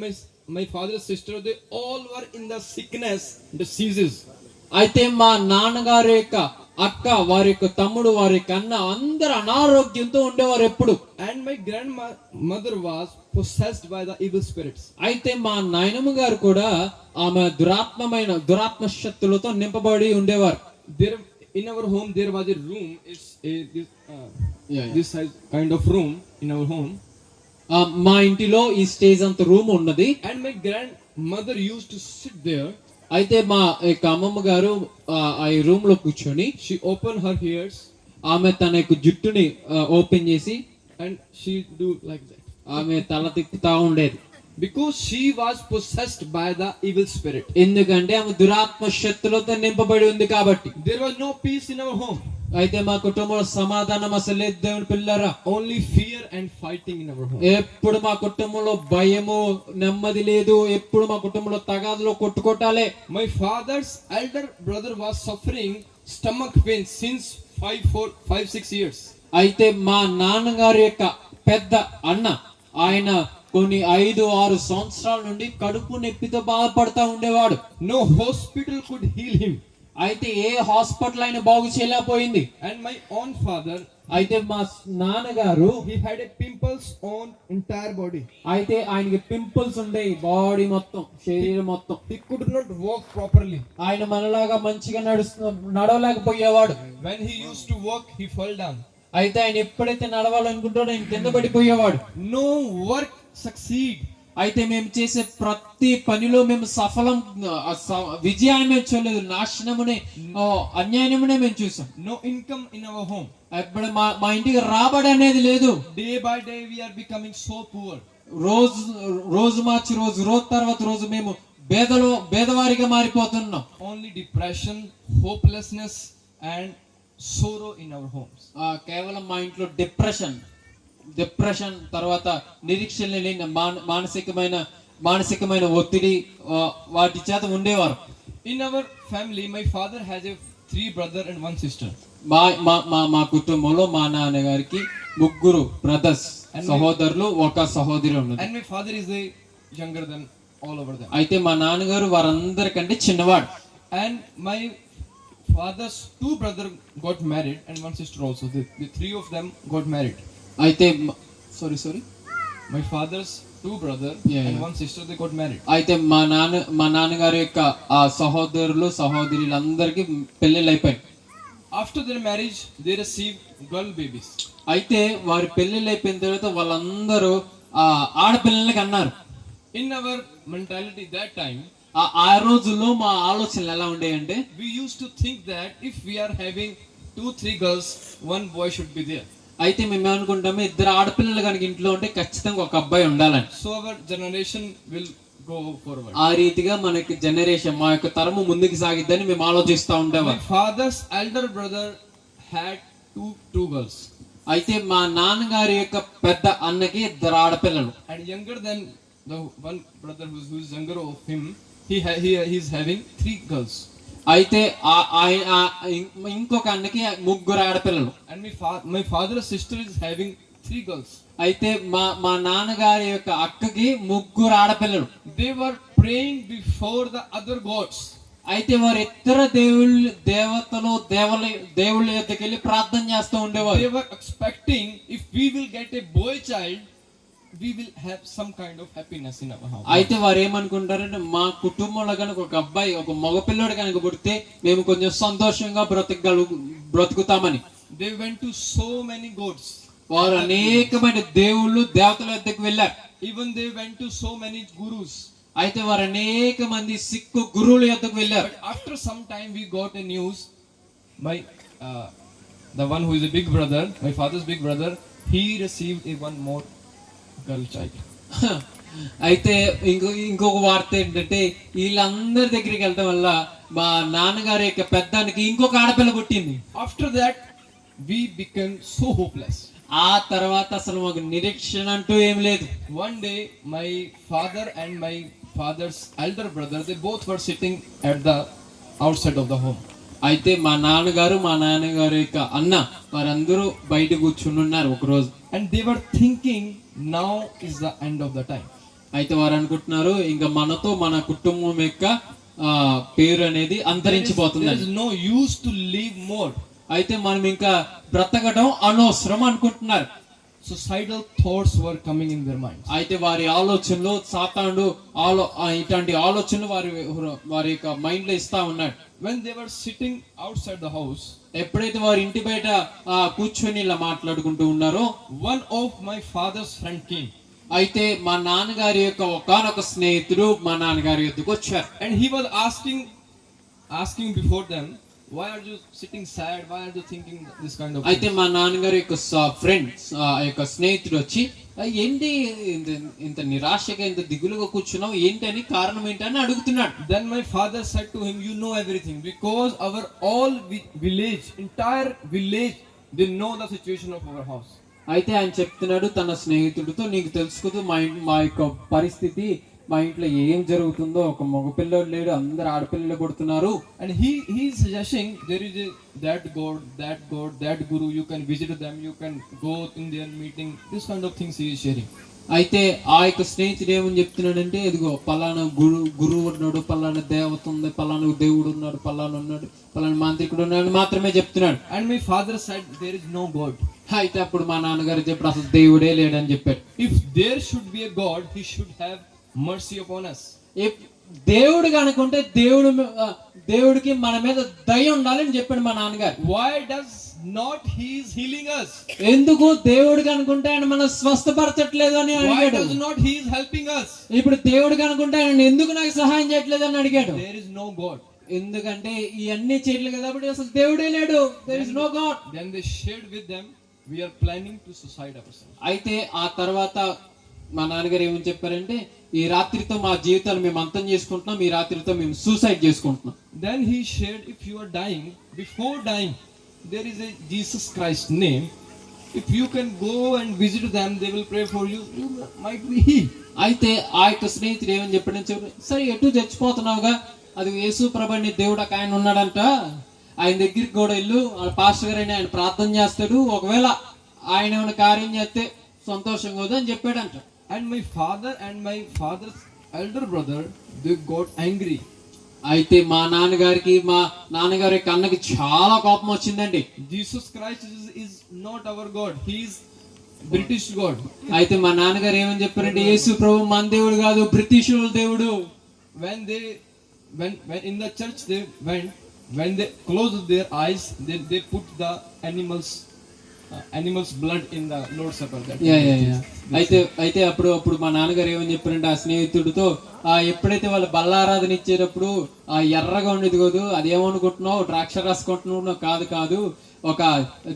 my father's sister, they all were in the sickness, diseases. అయితే మా నాన్నగారి యొక్క అక్క, వారి యొక్క తమ్ముడు, వారి యొక్క అన్న అందరు అనారోగ్యంతో ఉండేవారు ఎప్పుడు. And my grandmother was possessed by the evil spirits. అయితే మా నాయనమ్మ గారు కూడా ఆమె దురాత్మ శక్తులతో నింపబడి ఉండేవారు. There in our home there was a room. This kind of room in our home. మా ఇంటిలో ఈ స్టేజ్ అంత రూమ్ ఉన్నది. And my grandmother used to sit there. అయితే మా యొక్క అమ్మమ్మ గారు ఆ రూమ్ లో కూర్చొని She opened her ears ఆమె తన యొక్క జుట్టుని ఓపెన్ చేసి and she do like that. ఆమె తల తిప్పుతా ఉండేది. Because she was possessed by the evil spirit. ఎందుకంటే ఆమె దురాత్మ శక్తులతో నింపబడి ఉంది కాబట్టి. There was no peace in our home. అయితే మా కుటుంబంలో సమాధానం అసలు లేదు దేవుని పిల్లరా. Only fear and fighting in our home. ఎప్పుడు మా కుటుంబంలో భయము, నెమ్మది లేదు. ఎప్పుడు మా కుటుంబంలో తగాదులో కొట్టుకోటాలే. My father's elder brother was suffering stomach pain since 5-6 years. అయితే మా నాన్నగారి యొక్క పెద్ద అన్న ఆయన కొన్ని 5-6 సంవత్సరాల నుండి కడుపు నొప్పితో బాధపడతా ఉండేవాడు. No hospital could heal him. అయితే ఏ హాస్పిటల్ అయినా బాగు చేయలేకపోయింది. And my own father, అయితే మా నాన్నగారు he had a pimples on entire body. అయితే ఆయనకి పింపుల్స్ ఉండేవి బాడీ మొత్తం, శరీరం మొత్తం. He could not walk properly. ఆయన మనలాగా మంచిగా నడవలేకపోయేవాడు. When he used to walk, he fell down. అయితే ఆయన ఎప్పుడైతే నడవాలనుకుంటాడో ఆయన కింద పడిపోయేవాడు. No work succeed. అయితే మేము చేసే ప్రతి పనిలో మేము విజయాన్ని మేము చూడలేదు. నాశనమునే, అన్యాయమునే మేము చూసాం. No income in our home. ఇప్పుడు మా ఇంటికి రాబడి అనేది లేదు. Day by day we are becoming so poor. రోజు మార్చి రోజు తర్వాత రోజు మేము పేదవారిగా మారిపోతున్నాం. Only depression, hopelessness and sorrow in our homes. కేవలం మా ఇంట్లో డిప్రెషన్ తర్వాత నిరీక్షణ లేని మానసికమైన ఒత్తిడి వాటి చేత ఉండేవారు. In our family, my father has 3 brothers and 1 sister. మా కుటుంబంలో మా నాన్నగారికి 3 బ్రదర్స్, సహోదరులు, 1 సహోదరి ఉన్నది. And my father is younger than all over them. అయితే మా నాన్నగారు వారందరికంటే చిన్నవాడు. And my father's 2 brothers got married and 1 sister also. The 3 of them got married. అయితే sorry my father's 2 brothers and 1 sister, they got married. అయితే మా నాన్నగారి యొక్క ఆ సహోదరులందరికీ పెళ్లిళ్ళు అయిపోయాయి. After their marriage, they received girl babies. అయితే వారి పెళ్లిళ్ళు అయిపోయిన తర్వాత వాళ్ళందరూ ఆడపిల్లలకి అన్నారు. In our mentality that time, ఆ రోజుల్లో మా ఆలోచనలు ఎలా ఉండేయంటే, we used to think that if we are having 2-3 girls, 1 boy should be there. అయితే మేము అనుకుంటాము 2 ఆడపిల్లలు కనుక ఇంట్లో ఉంటే ఖచ్చితంగా 1 అబ్బాయి ఉండాలని. So our generation will go forward. ఆ రీతిగా మనకి జనరేషన్, మా యొక్క తరము ముందుకు సాగిద్దని మేము ఆలోచిస్తూ ఉంటాము. My father's elder brother had two girls. అయితే మా నాన్నగారి యొక్క పెద్ద అన్నకి ఇద్దరు ఆడపిల్లలు. And younger than the one brother who's younger of him, he's having 3 girls. అయితే ఇంకొక అన్నకి ముగ్గురు ఆడపిల్లలు. And my father's sister is having 3 girls. అయితే మా నాన్నగారి యొక్క అక్కకి ముగ్గురు ఆడపిల్లలు. They were praying before the other gods. అయితే వారు ఇతర దేవతలు దేవుళ్ళ యొద్దకు వెళ్ళి ప్రార్థన చేస్తూ ఉండేవారు. They were expecting if we will get a boy child, we will have some kind of happiness in our house. అయితే వారు ఏమనుకుంటారంటే మా కుటుంబంలో కనుక ఒక అబ్బాయి ఒక మగపిల్లడు కనుక పుడితే మేము కొంచెం సంతోషంగా బ్రతుకుతామని. They went to so many gods. వారు అనేకమైన దేవుళ్ళు దేవతల వద్దకు వెళ్ళారు. Even they went to so many gurus. అయితే వారు అనేక మంది సిక్కు గురువుల యొద్దకు వెళ్ళారు. But after some time we got a news, the one who is a big brother, my father's big brother, he received one more girl child. అయితే ఇంకొక వార్త ఏంటంటే వీళ్ళందరి దగ్గరికి వెళ్ళడం వల్ల మా నాన్నగారి యొక్క పెద్దానికి ఇంకొక ఆడపిల్ల పుట్టింది. After that we became so hopeless. ఆ తర్వాత అసలు మాకు నిరీక్షణ అంటూ ఏం లేదు. One day my father and my father's elder brother, they both were sitting at the outside of the home. అయితే మా నాన్నగారు యొక్క అన్న వారందరూ బయట కూర్చుని ఉన్నారు ఒక రోజు. And they were thinking now is the end of the time. అయితే వారు అనుకుంటున్నారు ఇంకా మనతో మన కుటుంబం యొక్క పేరు అనేది అంతరించిపోతుంది. There is no use to live more. అయితే మనం ఇంకా బ్రతకడం అనవసరం అనుకుంటున్నారు. Suicidal thoughts were coming in their minds. అయితే వారి ఆలోచనలు సాతానుడు ఇట్లాంటి ఆలోచనలు వారి యొక్క మైండ్ లో ఇస్తా ఉన్నాడు. When they were sitting outside the house, ఎప్పుడైతే వారి ఇంటి బయట కూర్చొని ఇలా మాట్లాడుకుంటూ ఉన్నారో one of my father's friend came. అయితే మా నాన్నగారి యొక్క ఒకానొక స్నేహితుడు మా నాన్నగారి యొద్దకు వచ్చారు. And he was asking before them, why are you sitting sad? Why are you thinking this kind of అయితే మా నాన్నగారి యొక్క ఫ్రెండ్స్ యొక్క స్నేహితుడు వచ్చి ఏంటి ఇంత నిరాశగా ఇంత దిగులుగా కూర్చున్నావు ఏంటి అని కారణం ఏంటని అడుగుతున్నాడు. Then my father said to him, you know everything, because our entire village, they know the situation of our house. అయితే ఆయన చెప్తున్నాడు తన స్నేహితుడితో, నీకు తెలుసుకోదు మా యొక్క పరిస్థితి, మా ఇంట్లో ఏం జరుగుతుందో, ఒక మగపిల్లడు లేడు, అందరు ఆడపిల్లలు కొడుతున్నారు. And he is suggesting there is that god, that guru, you can visit them, you can go in their meeting, this kind of things he is sharing. అయితే ఆ యొక్క స్నేహితుడు ఏమని చెప్తున్నాడంటే, ఇదిగో పలానా గురువు ఉన్నాడు, పలానా దేవత ఉంది, పలానా దేవుడు ఉన్నాడు, పలానా మాంత్రికుడు ఉన్నాడు మాత్రమే చెప్తున్నాడు. And my father said there is no god. అయితే అప్పుడు మా నాన్నగారు చెప్పాడు అసలు దేవుడే లేడని చెప్పాడు. If there should be a god, he should have mercy upon us. దేవుడు కనుకుంటే దేవుడికి మన మీద దయ ఉండాలని చెప్పాడు మా నాన్నగారు. Why does not he is healing us? ఎందుకు దేవుడు కనుకుంటే ఆయన మనం స్వస్థపరచట్లేదు అని Why అడిగాడు. does not he is helping us? ఇప్పుడు దేవుడు కనుకుంటే ఆయన ఎందుకు నాకు సహాయం చేయట్లేదు అని అడిగాడు. There is no god. ఎందుకంటే ఈ అన్ని చేయట్లేదు కదా, కాబట్టి అసలు దేవుడే లేడు. There is no God. Then they shared with them, we are planning to suicide ourselves. అయితే ఆ తర్వాత మా నాన్నగారు ఏమని చెప్పారంటే, ఈ రాత్రితో మా జీవితాలు మేము అంతం చేసుకుంటున్నాం, ఈ రాత్రితో మేము సూసైడ్ చేసుకుంటున్నాం. Then he shared, if you are dying, before dying, there is a Jesus Christ name. If you can go and visit them, they will pray for you, you might be healed. అయితే ఆ యొక్క స్నేహితుడు ఏమని చెప్పాడని చెప్పి, సరే ఎటు చచ్చిపోతున్నావుగా, అది యేసు ప్రభుని దేవుడు ఆయన ఉన్నాడంట, ఆయన దగ్గరికి కూడా వెళ్ళు, పాస్టర్ గారు ఆయన ప్రార్థన చేస్తాడు, ఒకవేళ ఆయన ఏమైనా కార్యం చేస్తే సంతోషంగా అవుతుంది అని చెప్పాడంట. And my father and my father's elder brother, they got angry. అయితే మా నాన్నగారి యొక్క అన్నకి చాలా కోపం వచ్చిందండి. Jesus Christ is not our God, he is British God. అయితే మా నాన్నగారు ఏమని చెప్పారంటే, యేసు ప్రభు మన దేవుడు కాదు, బ్రిటిషుల దేవుడు. When in the church they went, when they closed their eyes, they put the animals blood in the Lord's Supper. అయితే అప్పుడు మా నాన్నగారు ఏమని చెప్పారంటే ఆ స్నేహితుడితో, ఎప్పుడైతే వాళ్ళు బల్లారాధన ఇచ్చేటప్పుడు ఆ ఎర్రగా ఉండేది కాదు, అదేమనుకుంటున్నావు, ద్రాక్ష రాసుకుంటున్నావు, కాదు, ఒక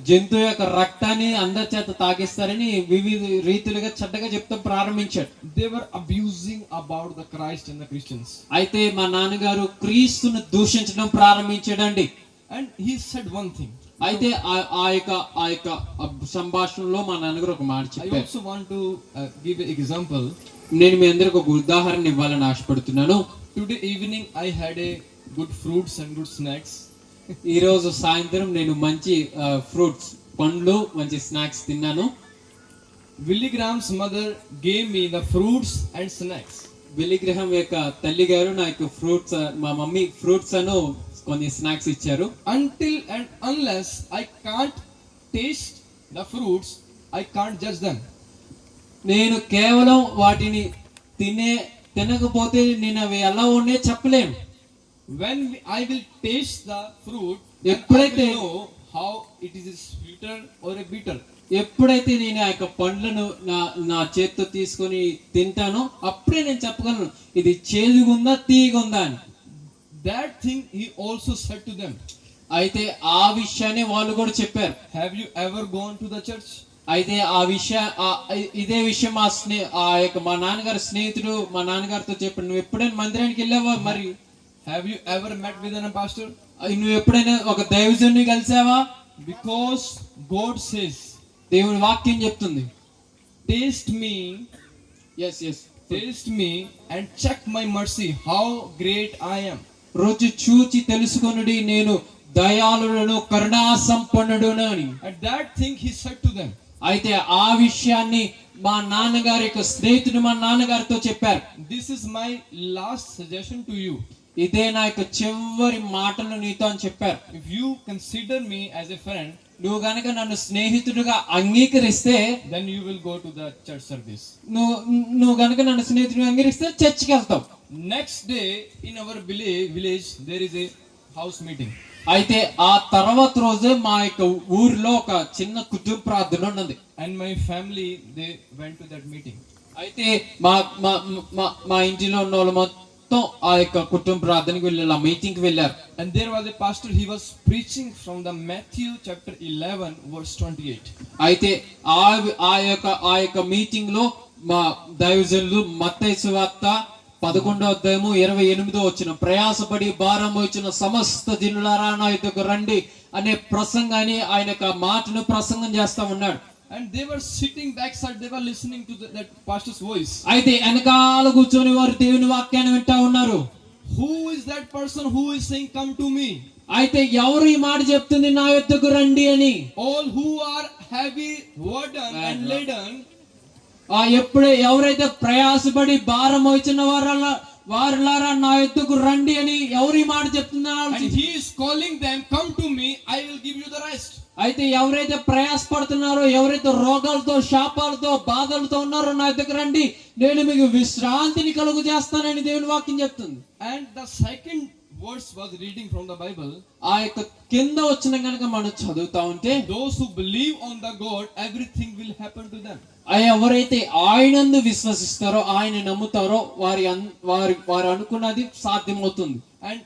జంతువు యొక్క రక్తాన్ని అందరి చేత తాకిస్తారని వివిధ రీతిలుగా చెడ్డగా చెప్తూ ప్రారంభించాడు. They were abusing about the Christ and the Christians. అయితే మా నాన్నగారు క్రీస్తును దూషించడం ప్రారంభించాడండి. And he said one thing. అయితే ఆ యొక్క సంభాషణలో మా నాన్నగారు ఒక మాట I చెప్పారు. also want to give an example. నేను మీ అందరికి ఒక ఉదాహరణ ఇవ్వాలని ఆశపడుతున్నాను. Today evening I had a good fruits and good snacks. ఈ రోజు సాయంత్రం నేను మంచి ఫ్రూట్స్, పండ్లు, మంచి స్నాక్స్ తిన్నాను. Willie Graham's mother gave me the fruits and snacks. Billy Graham యొక్క తల్లి గారు నాకు ఫ్రూట్స్, మా మమ్మీ ఫ్రూట్స్ అను కొన్ని స్నాక్స్ ఇచ్చారు. Until and unless I can't taste the fruits, I can't judge them. నేను కేవలం వాటిని తినకపోతే నేను అవి ఎలా ఉన్నాయో చెప్పలేను. When I will taste the fruit, then I ఎప్పుడైతే will know how it is sweeter or a bitter. ఎప్పుడైతే నేను ఆ యొక్క పండ్లను నా చేత్తో తీసుకొని తింటానో అప్పుడే నేను చెప్పగలను ఇది చేదుగుందా తీయగుందా అని. That thing he also said to them. అయితే ఆ విషయాన్ని వాళ్ళు కూడా చెప్పారు. Have you ever gone to the church? అయితే ఇదే విషయం ఆ యొక్క మా నాన్నగారి స్నేహితుడు మా నాన్నగారితో చెప్పాడు, నువ్వు ఎప్పుడైనా మందిరానికి వెళ్ళావా, మరి Have you ever met with a pastor? నువ్వు ఎప్పుడైనా ఒక దైవజనుని కలిసావా? Because God says, దేవుని వాక్యం చెప్తుంది, taste me, taste me and check my mercy, how great I am. రుచి చూచి తెలుసుకొనుడి నేను దయాళుడను కరుణా సంపన్నుడును అని. And that thing he said to them. అయితే ఆ విషయాన్ని మా నాన్నగారి యొక్క స్నేహితుడు మా నాన్నగారితో చెప్పారు. This is my last suggestion to you. ఇదే నా యొక్క చివరి మాటలు నీతో అని చెప్పారు. If you consider me as a friend, నువ్వు గనక నన్ను స్నేహితుడిగా అంగీకరిస్తే then you will go to the church service. నువ్వు గనక నన్ను స్నేహితుడిగా అంగీకరిస్తే చర్చికి వెళ్తావు. Next day in our village there is a house meeting. అయితే ఆ తర్వాత రోజే మా యొక్క ఊరిలో ఒక చిన్న కుటుంబ ప్రార్థన ఉన్నది. And my family, they went to that meeting. అయితే మా ఇంటిలో ఉన్న వాళ్ళు మొత్తం ఆ యొక్క కుటుంబ ప్రార్థనకి వెళ్ళారు, ఆ మీటింగ్ కి వెళ్ళారు. And there was a pastor, he was preaching from the Matthew chapter 11 verse 28. అయితే ఆ యొక్క మీటింగ్ లో మా దైవజనులు మత్తయి సువార్త 11వ అధ్యాయము 28వ వచనం, ప్రయాసపడి భారం మోయించిన సమస్త జనులారా నా యొద్దకు రండి అనే ప్రసంగాన్ని ఆయన యొక్క మాటను ప్రసంగం చేస్తా ఉన్నాడు. And they were sitting backside, they were listening to that pastor's voice. అయితే వెనకాల కూర్చొని వారు దేవుని వాక్యాన్ని వింటా ఉన్నారు. Who is that person who is saying come to me? అయితే ఎవరు ఈ మాట చెప్తుంది నా యొద్దకు రండి అని? All who are heavy burden and laden. ఎవరైతే ప్రయాసపడి భారం మోయించిన వారులారా నా యొద్దకు రండి అని ఎవరు ఈ మాట చెప్తున్నారు? And he is calling them, come to me, I will give you the rest. అయితే ఎవరైతే ప్రయాసపడుతున్నారో, ఎవరైతే రోగాలతో శాపాలతో బాధలతో ఉన్నారో నా దగ్గర రండి, నేను మీకు విశ్రాంతిని కలుగు చేస్తానని దేవుని వాక్యం చెప్తుంది. And the second verse was reading from the Bible. ఆ యొక్క కింద వచ్చిన కనుక మనం చదువుతా ఉంటే, those who believe on the God, everything will happen to them. ఎవరైతే ఆయనందు విశ్వసిస్తారో, ఆయన నమ్ముతారో వారు అనుకున్నది సాధ్యమవుతుంది. And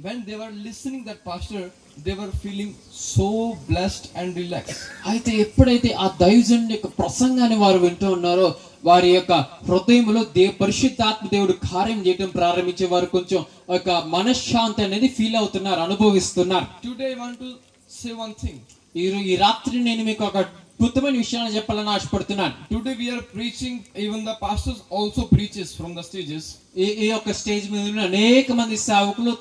when they were listening that pastor, they were feeling so blessed and relaxed. అయితే ఎప్పుడైతే ఆ దైవజనుడి యొక్క ప్రసంగాన్ని వారు వింటూ ఉన్నారో, వారి యొక్క హృదయంలో పరిశుద్ధాత్మ దేవుడు కార్యం చేయడం ప్రారంభించే వారు కొంచెం ఒక మనశ్శాంతి అనేది ఫీల్ అవుతున్నారు, అనుభవిస్తున్నారు. Today I want to say one thing. ఈ రాత్రి నేను మీకు ఒక అద్భుతమైన విషయాన్ని చెప్పాలని ఆశపడుతున్నాను. Today we are preaching, even the pastors also preaches from the stages. ఈ యొక్క స్టేజ్ మీద అనేక మంది సేవకులు